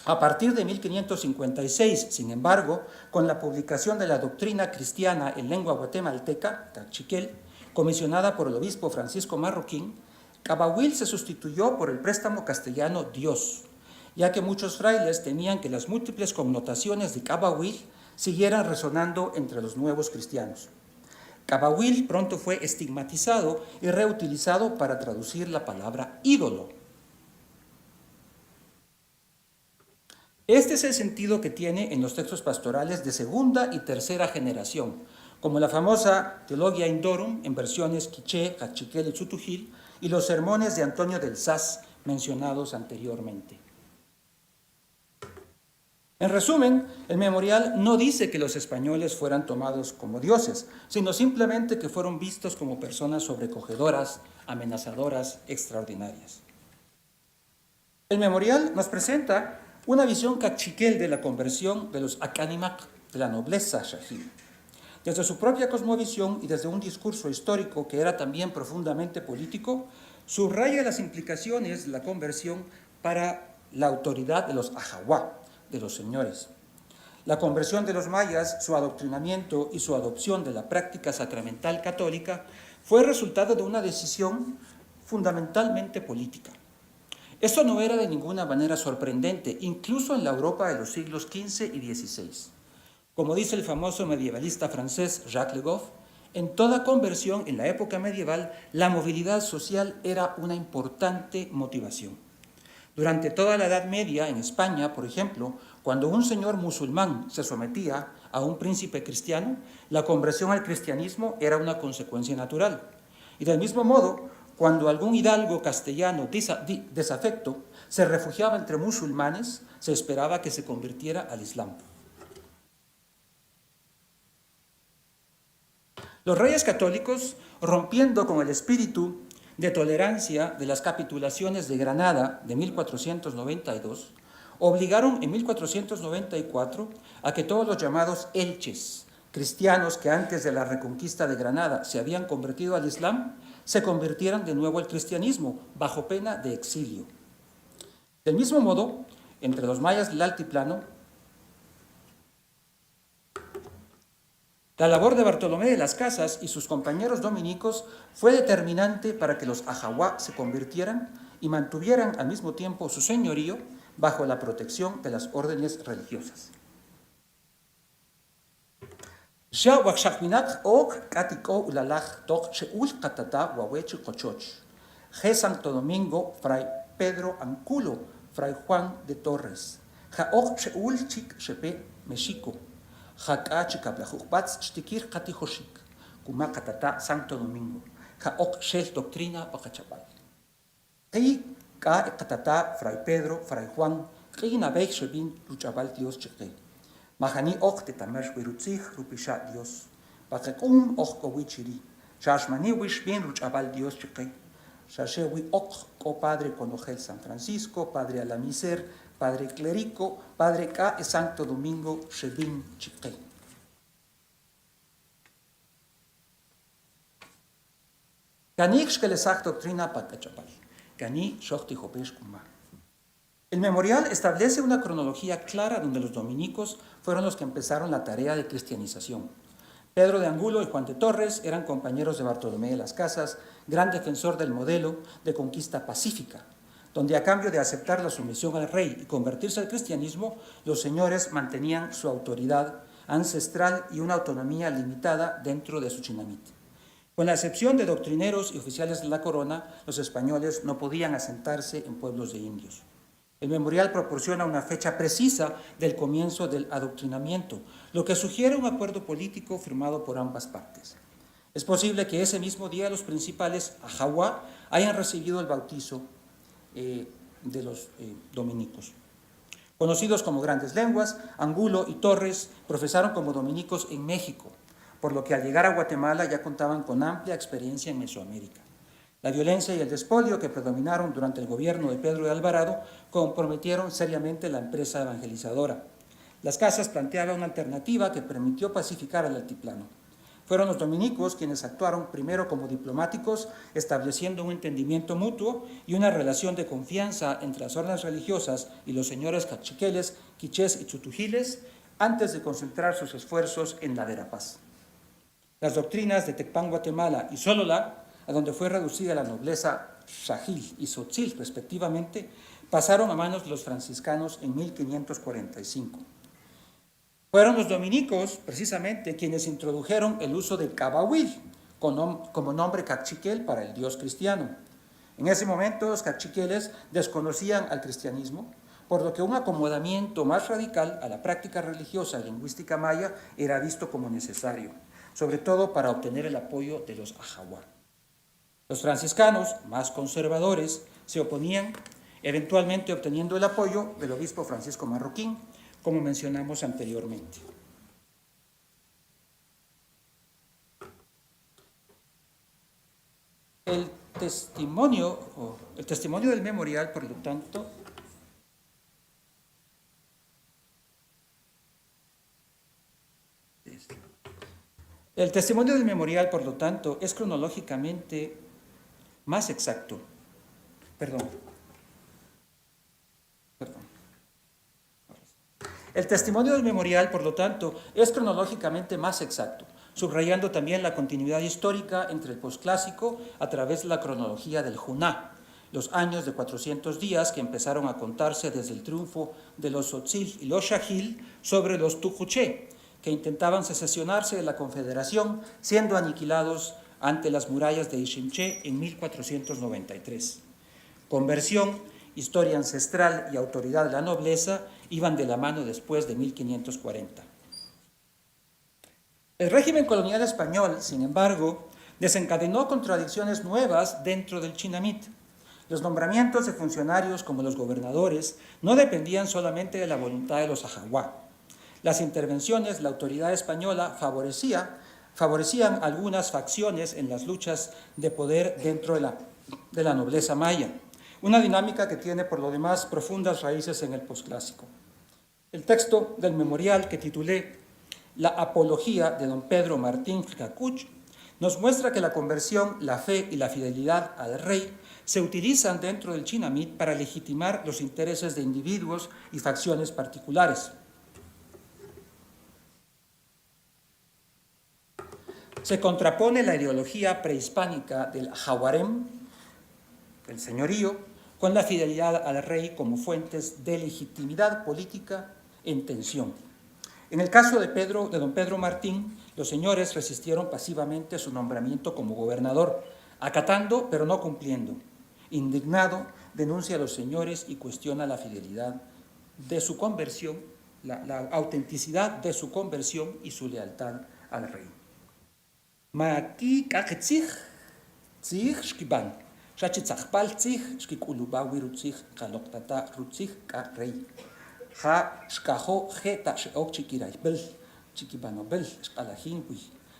A partir de 1556, sin embargo, con la publicación de la doctrina cristiana en lengua guatemalteca, Cachiquel, comisionada por el obispo Francisco Marroquín, Cabahuil se sustituyó por el préstamo castellano Dios, ya que muchos frailes temían que las múltiples connotaciones de Cabahuil siguieran resonando entre los nuevos cristianos. Cabahuil pronto fue estigmatizado y reutilizado para traducir la palabra ídolo. Este es el sentido que tiene en los textos pastorales de segunda y tercera generación, como la famosa Teologia Indorum en versiones quiché, cachiquel y tzutujil, y los sermones de Antonio del Saz mencionados anteriormente. En resumen, el memorial no dice que los españoles fueran tomados como dioses, sino simplemente que fueron vistos como personas sobrecogedoras, amenazadoras, extraordinarias. El memorial nos presenta una visión cachiquel de la conversión de los Acánimac, de la nobleza shahid. Desde su propia cosmovisión y desde un discurso histórico que era también profundamente político, subraya las implicaciones de la conversión para la autoridad de los ajahuá, de los señores. La conversión de los mayas, su adoctrinamiento y su adopción de la práctica sacramental católica fue resultado de una decisión fundamentalmente política. Esto no era de ninguna manera sorprendente, incluso en la Europa de los siglos XV y XVI. Como dice el famoso medievalista francés Jacques Le Goff, en toda conversión en la época medieval, la movilidad social era una importante motivación. Durante toda la Edad Media, en España, por ejemplo, cuando un señor musulmán se sometía a un príncipe cristiano, la conversión al cristianismo era una consecuencia natural. Y del mismo modo, cuando algún hidalgo castellano desafecto se refugiaba entre musulmanes, se esperaba que se convirtiera al Islam. Los reyes católicos, rompiendo con el espíritu de tolerancia de las capitulaciones de Granada de 1492, obligaron en 1494 a que todos los llamados elches, cristianos que antes de la reconquista de Granada se habían convertido al Islam, se convirtieran de nuevo al cristianismo, bajo pena de exilio. Del mismo modo, entre los mayas del altiplano, la labor de Bartolomé de las Casas y sus compañeros dominicos fue determinante para que los ajahuá se convirtieran y mantuvieran al mismo tiempo su señorío bajo la protección de las órdenes religiosas. Santo Domingo, Fray Pedro Anculo, Fray Juan de Torres, México, Santo Domingo, ka ok shel doctrina pakachapal. Qi ka ekatata Fray Pedro, Fray Juan, qi na beik shebin ruchabal Dios chiqi. Mahani ok te tamer wirutzich rupisha Dios. Pakekum ok kowichiri. Shashmani wish bien ruchabal Dios chiqi. Shashewi ok ko Padre Conogel San Francisco, Padre Alamiser, Padre Clerico, Padre K y Santo Domingo shebin chiqi. Ganik shkelesach doctrina pakachapal. Gani shochti hopesh kuma. El memorial establece una cronología clara donde los dominicos fueron los que empezaron la tarea de cristianización. Pedro de Angulo y Juan de Torres eran compañeros de Bartolomé de las Casas, gran defensor del modelo de conquista pacífica, donde a cambio de aceptar la sumisión al rey y convertirse al cristianismo, los señores mantenían su autoridad ancestral y una autonomía limitada dentro de su chinamit. Con la excepción de doctrineros y oficiales de la corona, los españoles no podían asentarse en pueblos de indios. El memorial proporciona una fecha precisa del comienzo del adoctrinamiento, lo que sugiere un acuerdo político firmado por ambas partes. Es posible que ese mismo día los principales ajawa hayan recibido el bautizo de los dominicos. Conocidos como grandes lenguas, Angulo y Torres profesaron como dominicos en México, por lo que al llegar a Guatemala ya contaban con amplia experiencia en Mesoamérica. La violencia y el despolio que predominaron durante el gobierno de Pedro de Alvarado comprometieron seriamente la empresa evangelizadora. Las Casas planteaban una alternativa que permitió pacificar al altiplano. Fueron los dominicos quienes actuaron primero como diplomáticos, estableciendo un entendimiento mutuo y una relación de confianza entre las órdenes religiosas y los señores cachiqueles, quichés y chutujiles, antes de concentrar sus esfuerzos en la Verapaz. Las doctrinas de Tecpan, Guatemala y Xolola, a donde fue reducida la nobleza Xajil y Tzotzil respectivamente, pasaron a manos de los franciscanos en 1545. Fueron los dominicos, precisamente, quienes introdujeron el uso de Cabahuil como nombre cachiquel para el Dios cristiano. En ese momento, los cachiqueles desconocían al cristianismo, por lo que un acomodamiento más radical a la práctica religiosa y lingüística maya era visto como necesario, sobre todo para obtener el apoyo de los ajawa. Los franciscanos, más conservadores, se oponían, eventualmente obteniendo el apoyo del obispo Francisco Marroquín, como mencionamos anteriormente. El testimonio del memorial, por lo tanto, es cronológicamente más exacto. El testimonio del memorial, por lo tanto, es cronológicamente más exacto, subrayando también la continuidad histórica entre el posclásico a través de la cronología del Juná, los años de 400 días que empezaron a contarse desde el triunfo de los Tzotzil y los Xajil sobre los Tujuché, que intentaban secesionarse de la Confederación, siendo aniquilados ante las murallas de Iximché en 1493. Conversión, historia ancestral y autoridad de la nobleza iban de la mano después de 1540. El régimen colonial español, sin embargo, desencadenó contradicciones nuevas dentro del chinamit. Los nombramientos de funcionarios como los gobernadores no dependían solamente de la voluntad de los ajawa. Las intervenciones de la autoridad española favorecían algunas facciones en las luchas de poder dentro de la nobleza maya, una dinámica que tiene por lo demás profundas raíces en el posclásico. El texto del memorial que titulé La apología de don Pedro Martín Cacuch nos muestra que la conversión, la fe y la fidelidad al rey se utilizan dentro del chinamit para legitimar los intereses de individuos y facciones particulares. Se contrapone la ideología prehispánica del jaguarem, el señorío, con la fidelidad al rey como fuentes de legitimidad política en tensión. En el caso de don Pedro Martín, los señores resistieron pasivamente su nombramiento como gobernador, acatando pero no cumpliendo. Indignado, denuncia a los señores y cuestiona la fidelidad de su conversión, la autenticidad de su conversión y su lealtad al rey. Maki kaketzig tzij shkiban, shachitzachpal tzij shkikuluba wirutzij kaloktata rutzij ka rey. Ja shkajo jeta sheok chikiraibel, chikibanobel, shkalahinwi,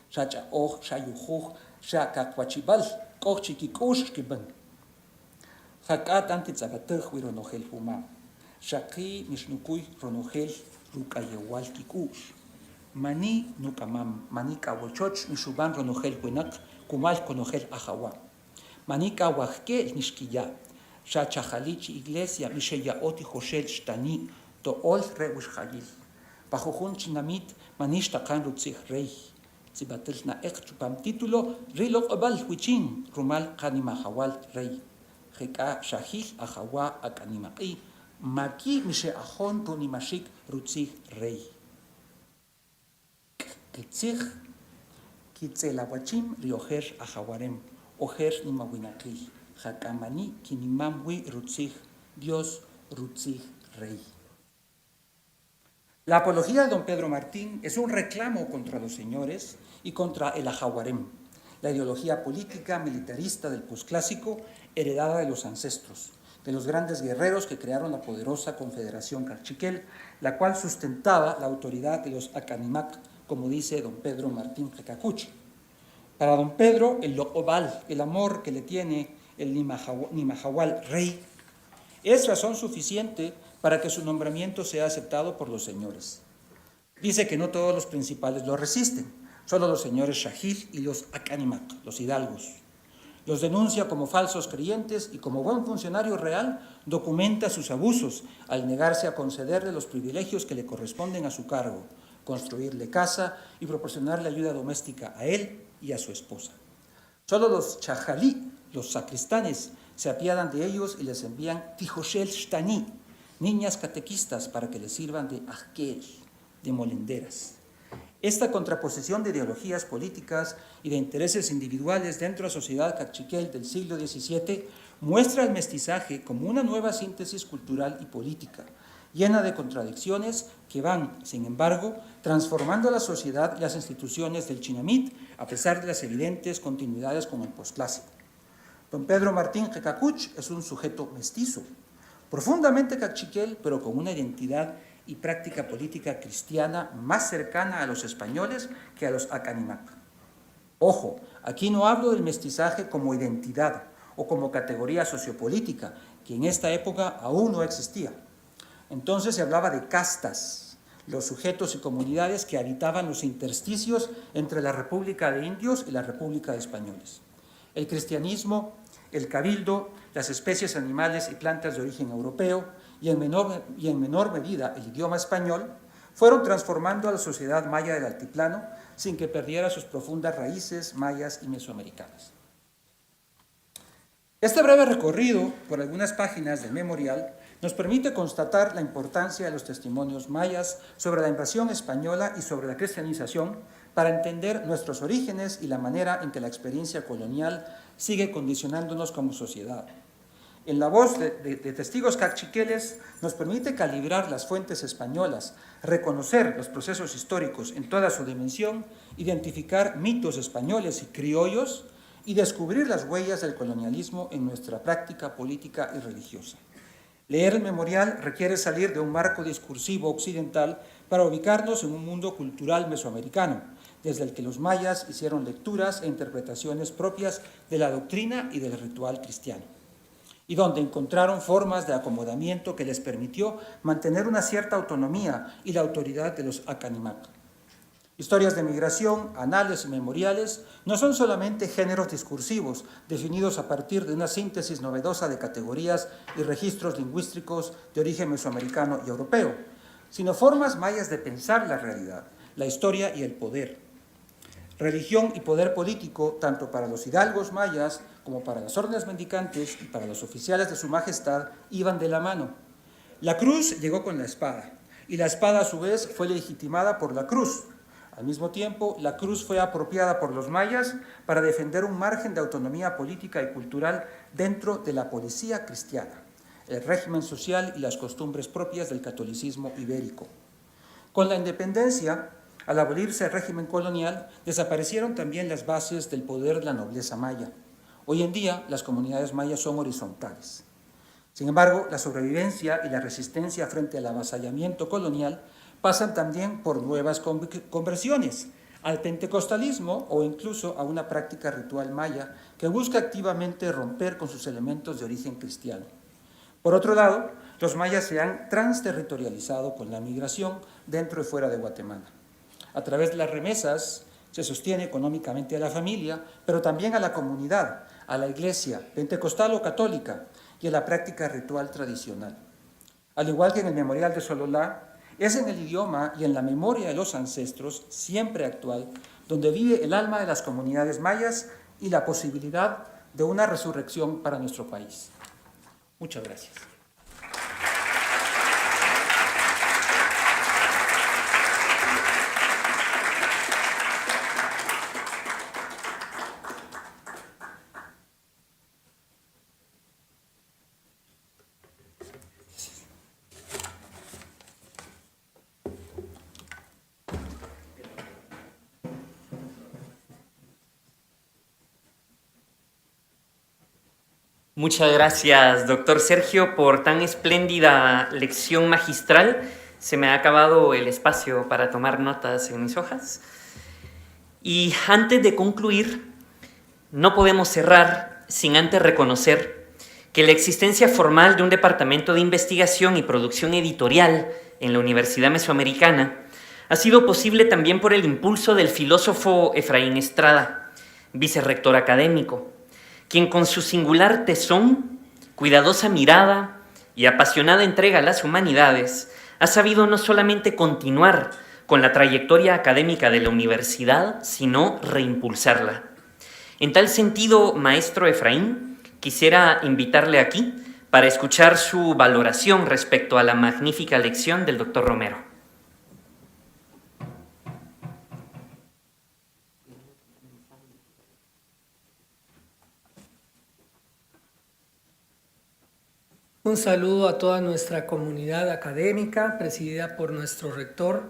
shacha oj, shayujuj, shakakwachibal, koj chikikush shkiban. Jakat antitzabatej wironogel huma, shaki mishnukui ronogel rukayewal kikush. Mani nukamam, mani kawochoch mishuban ronogel huenak, kumal konogel ajawa. Mani kawajke nishkiya, shachajalichi iglesia misheyaoti joshel shtani, to ol reush jayil. Bajojun chinamit manishtakan rutzig rey. Zibatel na chupam título rilok obal huichin rumal kanimahawal rey. Jeka shahil ajawa akanimaki. Maki mishe ajon tunimashik rutzig rey. Kitzig kitzelawachim riojer ajawarem. Ojer nimawinakil. Jakamani kinimamwi rutzig. Dios rutzig rey. La apología de don Pedro Martín es un reclamo contra los señores y contra el ajawarem, la ideología política militarista del posclásico heredada de los ancestros, de los grandes guerreros que crearon la poderosa Confederación Cachiquel, la cual sustentaba la autoridad de los Acanimac, como dice don Pedro Martín Jecacuch. Para don Pedro, el Locobal, el amor que le tiene el Nimajahual rey, es razón suficiente para que su nombramiento sea aceptado por los señores. Dice que no todos los principales lo resisten, solo los señores Shahil y los Acanimac, los hidalgos. Los denuncia como falsos creyentes y como buen funcionario real documenta sus abusos al negarse a concederle los privilegios que le corresponden a su cargo, construirle casa y proporcionarle ayuda doméstica a él y a su esposa. Solo los Chajalí, los sacristanes, se apiadan de ellos y les envían tijoshel shtani, niñas catequistas para que les sirvan de ajkel, de molenderas. Esta contraposición de ideologías políticas y de intereses individuales dentro de la sociedad cachiquel del siglo XVII muestra el mestizaje como una nueva síntesis cultural y política, llena de contradicciones que van, sin embargo, transformando la sociedad y las instituciones del Chinamit a pesar de las evidentes continuidades con el posclásico. Don Pedro Martín Jecacuch es un sujeto mestizo, profundamente cachiquel, pero con una identidad y práctica política cristiana más cercana a los españoles que a los Acanimac. Ojo, aquí no hablo del mestizaje como identidad o como categoría sociopolítica, que en esta época aún no existía. Entonces se hablaba de castas, los sujetos y comunidades que habitaban los intersticios entre la República de Indios y la República de Españoles. El cristianismo, el cabildo, las especies animales y plantas de origen europeo y en menor medida el idioma español fueron transformando a la sociedad maya del altiplano sin que perdiera sus profundas raíces mayas y mesoamericanas. Este breve recorrido por algunas páginas del memorial nos permite constatar la importancia de los testimonios mayas sobre la invasión española y sobre la cristianización para entender nuestros orígenes y la manera en que la experiencia colonial sigue condicionándonos como sociedad. En la voz de testigos cachiqueles nos permite calibrar las fuentes españolas, reconocer los procesos históricos en toda su dimensión, identificar mitos españoles y criollos y descubrir las huellas del colonialismo en nuestra práctica política y religiosa. Leer el memorial requiere salir de un marco discursivo occidental para ubicarnos en un mundo cultural mesoamericano, desde el que los mayas hicieron lecturas e interpretaciones propias de la doctrina y del ritual cristiano, y donde encontraron formas de acomodamiento que les permitió mantener una cierta autonomía y la autoridad de los Acanimac. Historias de migración, anales y memoriales no son solamente géneros discursivos definidos a partir de una síntesis novedosa de categorías y registros lingüísticos de origen mesoamericano y europeo, sino formas mayas de pensar la realidad, la historia y el poder. Religión y poder político, tanto para los hidalgos mayas como para las órdenes mendicantes y para los oficiales de su majestad, iban de la mano. La cruz llegó con la espada, y la espada a su vez fue legitimada por la cruz. Al mismo tiempo, la cruz fue apropiada por los mayas para defender un margen de autonomía política y cultural dentro de la policía cristiana, el régimen social y las costumbres propias del catolicismo ibérico. Con la independencia, al abolirse el régimen colonial, desaparecieron también las bases del poder de la nobleza maya. Hoy en día, las comunidades mayas son horizontales. Sin embargo, la sobrevivencia y la resistencia frente al avasallamiento colonial pasan también por nuevas conversiones, al pentecostalismo o incluso a una práctica ritual maya que busca activamente romper con sus elementos de origen cristiano. Por otro lado, los mayas se han transterritorializado con la migración dentro y fuera de Guatemala. A través de las remesas se sostiene económicamente a la familia, pero también a la comunidad, a la iglesia, pentecostal o católica, y a la práctica ritual tradicional. Al igual que en el Memorial de Sololá, es en el idioma y en la memoria de los ancestros, siempre actual, donde vive el alma de las comunidades mayas y la posibilidad de una resurrección para nuestro país. Muchas gracias. Muchas gracias, doctor Sergio, por tan espléndida lección magistral. Se me ha acabado el espacio para tomar notas en mis hojas. Y antes de concluir, no podemos cerrar sin antes reconocer que la existencia formal de un departamento de investigación y producción editorial en la Universidad Mesoamericana ha sido posible también por el impulso del filósofo Efraín Estrada, vicerrector académico, quien con su singular tesón, cuidadosa mirada y apasionada entrega a las humanidades ha sabido no solamente continuar con la trayectoria académica de la universidad, sino reimpulsarla. En tal sentido, maestro Efraín, quisiera invitarle aquí para escuchar su valoración respecto a la magnífica lección del doctor Romero. Un saludo a toda nuestra comunidad académica, presidida por nuestro rector,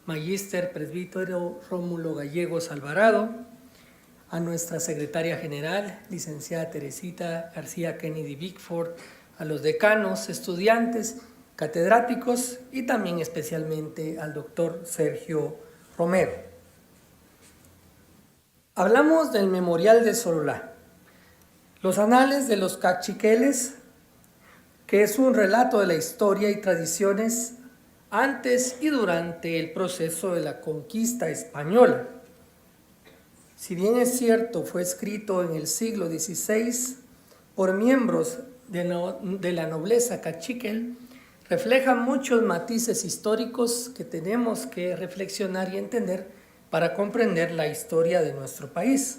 Magíster Presbítero Rómulo Gallegos Alvarado, a nuestra secretaria general, licenciada Teresita García Kennedy Bickford, a los decanos, estudiantes, catedráticos y también especialmente al doctor Sergio Romero. Hablamos del Memorial de Sololá, los anales de los cachiqueles, que es un relato de la historia y tradiciones antes y durante el proceso de la conquista española. Si bien es cierto, fue escrito en el siglo XVI por miembros de la nobleza cachiquel, refleja muchos matices históricos que tenemos que reflexionar y entender para comprender la historia de nuestro país.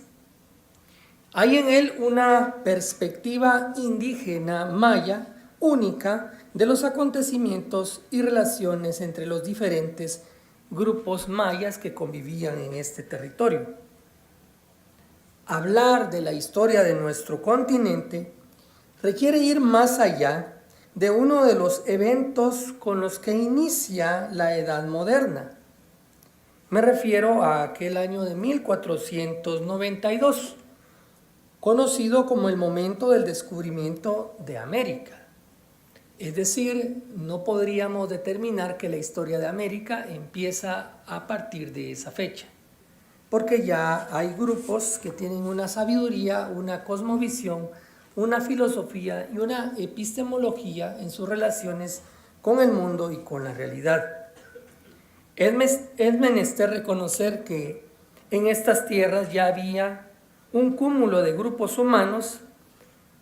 Hay en él una perspectiva indígena maya única de los acontecimientos y relaciones entre los diferentes grupos mayas que convivían en este territorio. Hablar de la historia de nuestro continente requiere ir más allá de uno de los eventos con los que inicia la Edad Moderna. Me refiero a aquel año de 1492, conocido como el momento del descubrimiento de América. Es decir, no podríamos determinar que la historia de América empieza a partir de esa fecha, porque ya hay grupos que tienen una sabiduría, una cosmovisión, una filosofía y una epistemología en sus relaciones con el mundo y con la realidad. Es menester reconocer que en estas tierras ya había un cúmulo de grupos humanos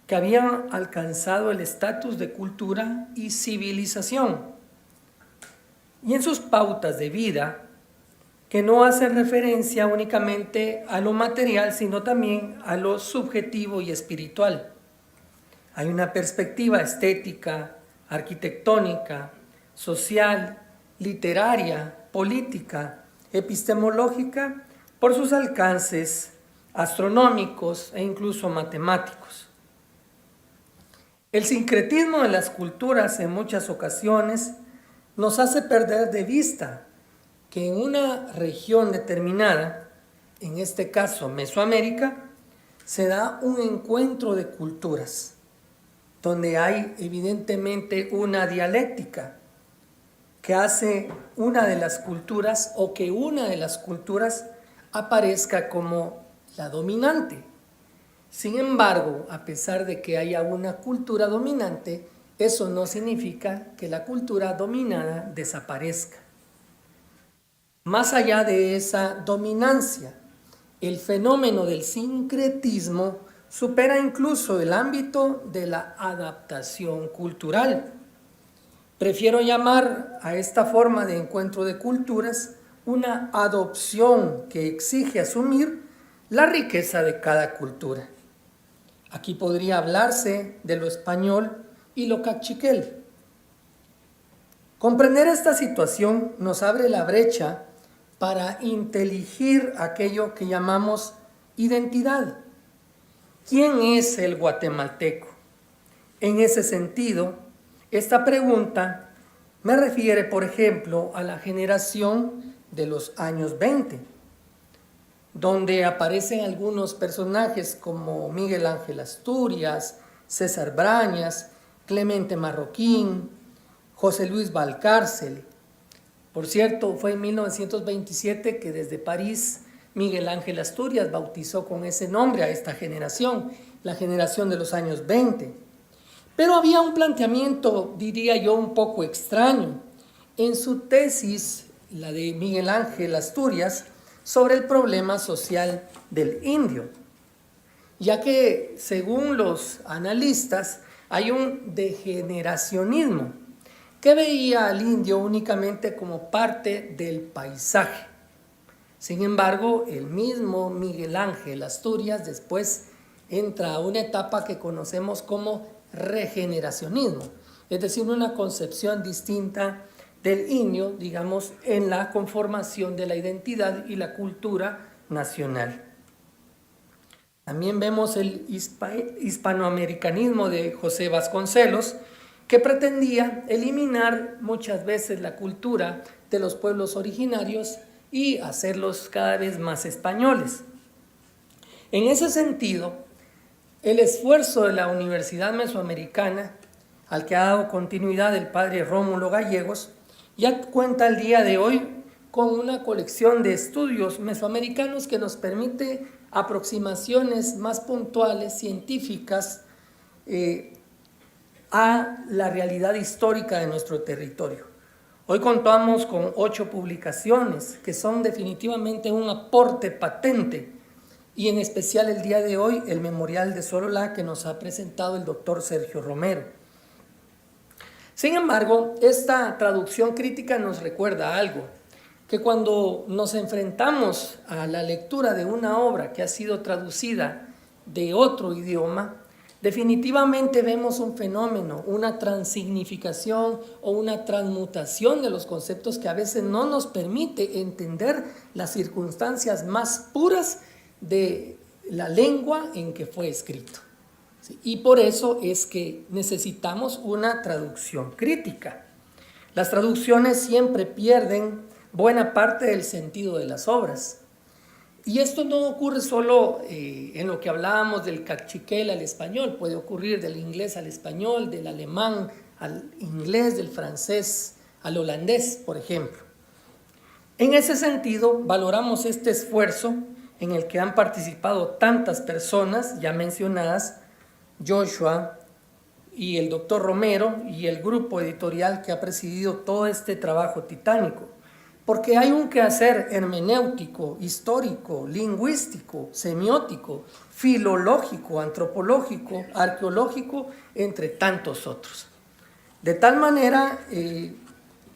que habían alcanzado el estatus de cultura y civilización, y en sus pautas de vida, que no hacen referencia únicamente a lo material, sino también a lo subjetivo y espiritual. Hay una perspectiva estética, arquitectónica, social, literaria, política, epistemológica, por sus alcances astronómicos e incluso matemáticos. El sincretismo de las culturas en muchas ocasiones nos hace perder de vista que en una región determinada, en este caso Mesoamérica, se da un encuentro de culturas, donde hay evidentemente una dialéctica que hace una de las culturas o que una de las culturas aparezca como la dominante. Sin embargo, a pesar de que haya una cultura dominante, eso no significa que la cultura dominada desaparezca. Más allá de esa dominancia, el fenómeno del sincretismo supera incluso el ámbito de la adaptación cultural. Prefiero llamar a esta forma de encuentro de culturas una adopción que exige asumir la riqueza de cada cultura. Aquí podría hablarse de lo español y lo cachiquel. Comprender esta situación nos abre la brecha para inteligir aquello que llamamos identidad. ¿Quién es el guatemalteco? En ese sentido, esta pregunta me refiere, por ejemplo, a la generación de los años 20, donde aparecen algunos personajes como Miguel Ángel Asturias, César Brañas, Clemente Marroquín, José Luis Valcárcel. Por cierto, fue en 1927 que desde París Miguel Ángel Asturias bautizó con ese nombre a esta generación, la generación de los años 20. Pero había un planteamiento, diría yo, un poco extraño en su tesis, la de Miguel Ángel Asturias, sobre el problema social del indio, ya que según los analistas hay un degeneracionismo que veía al indio únicamente como parte del paisaje. Sin embargo, el mismo Miguel Ángel Asturias después entra a una etapa que conocemos como regeneracionismo, es decir, una concepción distinta del indio, digamos, en la conformación de la identidad y la cultura nacional. También vemos el hispanoamericanismo de José Vasconcelos, que pretendía eliminar muchas veces la cultura de los pueblos originarios y hacerlos cada vez más españoles. En ese sentido, el esfuerzo de la Universidad Mesoamericana, al que ha dado continuidad el padre Rómulo Gallegos, ya cuenta al día de hoy con una colección de estudios mesoamericanos que nos permite aproximaciones más puntuales, científicas, a la realidad histórica de nuestro territorio. Hoy contamos con 8 publicaciones que son definitivamente un aporte patente, y en especial el día de hoy el memorial de Sololá que nos ha presentado el doctor Sergio Romero. Sin embargo, esta traducción crítica nos recuerda algo, que cuando nos enfrentamos a la lectura de una obra que ha sido traducida de otro idioma, definitivamente vemos un fenómeno, una transignificación o una transmutación de los conceptos que a veces no nos permite entender las circunstancias más puras de la lengua en que fue escrito. ¿Sí? Y por eso es que necesitamos una traducción crítica. Las traducciones siempre pierden buena parte del sentido de las obras. Y esto no ocurre solo en lo que hablábamos del cachiquel al español, puede ocurrir del inglés al español, del alemán al inglés, del francés al holandés, por ejemplo. En ese sentido, valoramos este esfuerzo en el que han participado tantas personas ya mencionadas, Joshua y el doctor Romero y el grupo editorial que ha presidido todo este trabajo titánico. Porque hay un quehacer hermenéutico, histórico, lingüístico, semiótico, filológico, antropológico, arqueológico, entre tantos otros. De tal manera,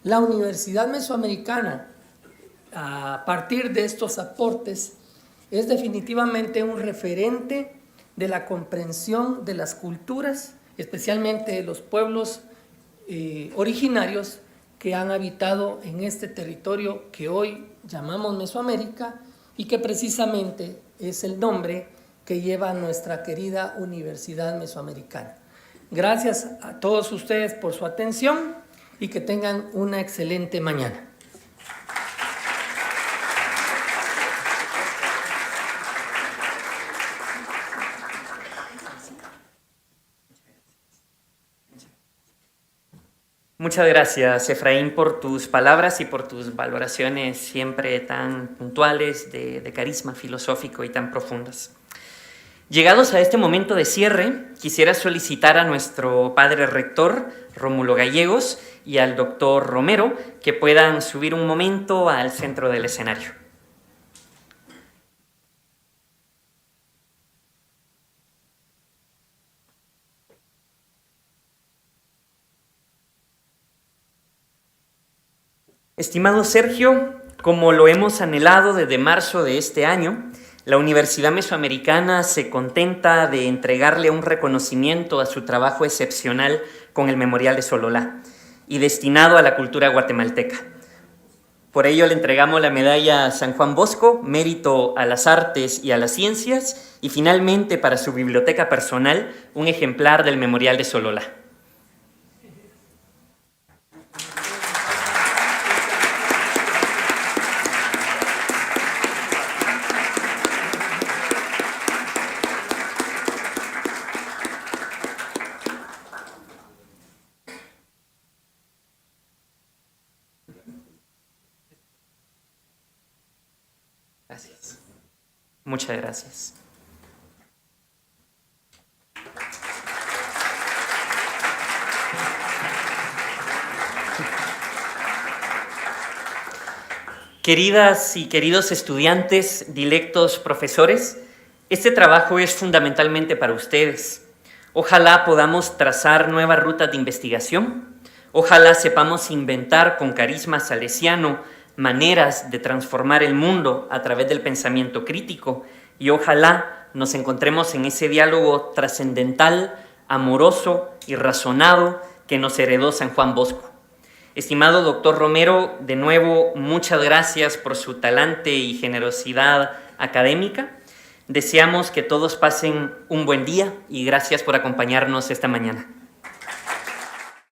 la Universidad Mesoamericana, a partir de estos aportes, es definitivamente un referente de la comprensión de las culturas, especialmente de los pueblos originarios que han habitado en este territorio que hoy llamamos Mesoamérica y que precisamente es el nombre que lleva nuestra querida Universidad Mesoamericana. Gracias a todos ustedes por su atención y que tengan una excelente mañana. Muchas gracias, Efraín, por tus palabras y por tus valoraciones siempre tan puntuales, de carisma filosófico y tan profundas. Llegados a este momento de cierre, quisiera solicitar a nuestro padre rector, Rómulo Gallegos, y al doctor Romero, que puedan subir un momento al centro del escenario. Estimado Sergio, como lo hemos anhelado desde marzo de este año, la Universidad Mesoamericana se contenta de entregarle un reconocimiento a su trabajo excepcional con el Memorial de Sololá y destinado a la cultura guatemalteca. Por ello le entregamos la medalla San Juan Bosco, mérito a las artes y a las ciencias, y finalmente para su biblioteca personal, un ejemplar del Memorial de Sololá. Gracias. Muchas gracias. Queridas y queridos estudiantes, dilectos profesores, este trabajo es fundamentalmente para ustedes. Ojalá podamos trazar nuevas rutas de investigación. Ojalá sepamos inventar con carisma salesiano maneras de transformar el mundo a través del pensamiento crítico, y ojalá nos encontremos en ese diálogo trascendental, amoroso y razonado que nos heredó San Juan Bosco. Estimado doctor Romero, de nuevo, muchas gracias por su talante y generosidad académica. Deseamos que todos pasen un buen día y gracias por acompañarnos esta mañana.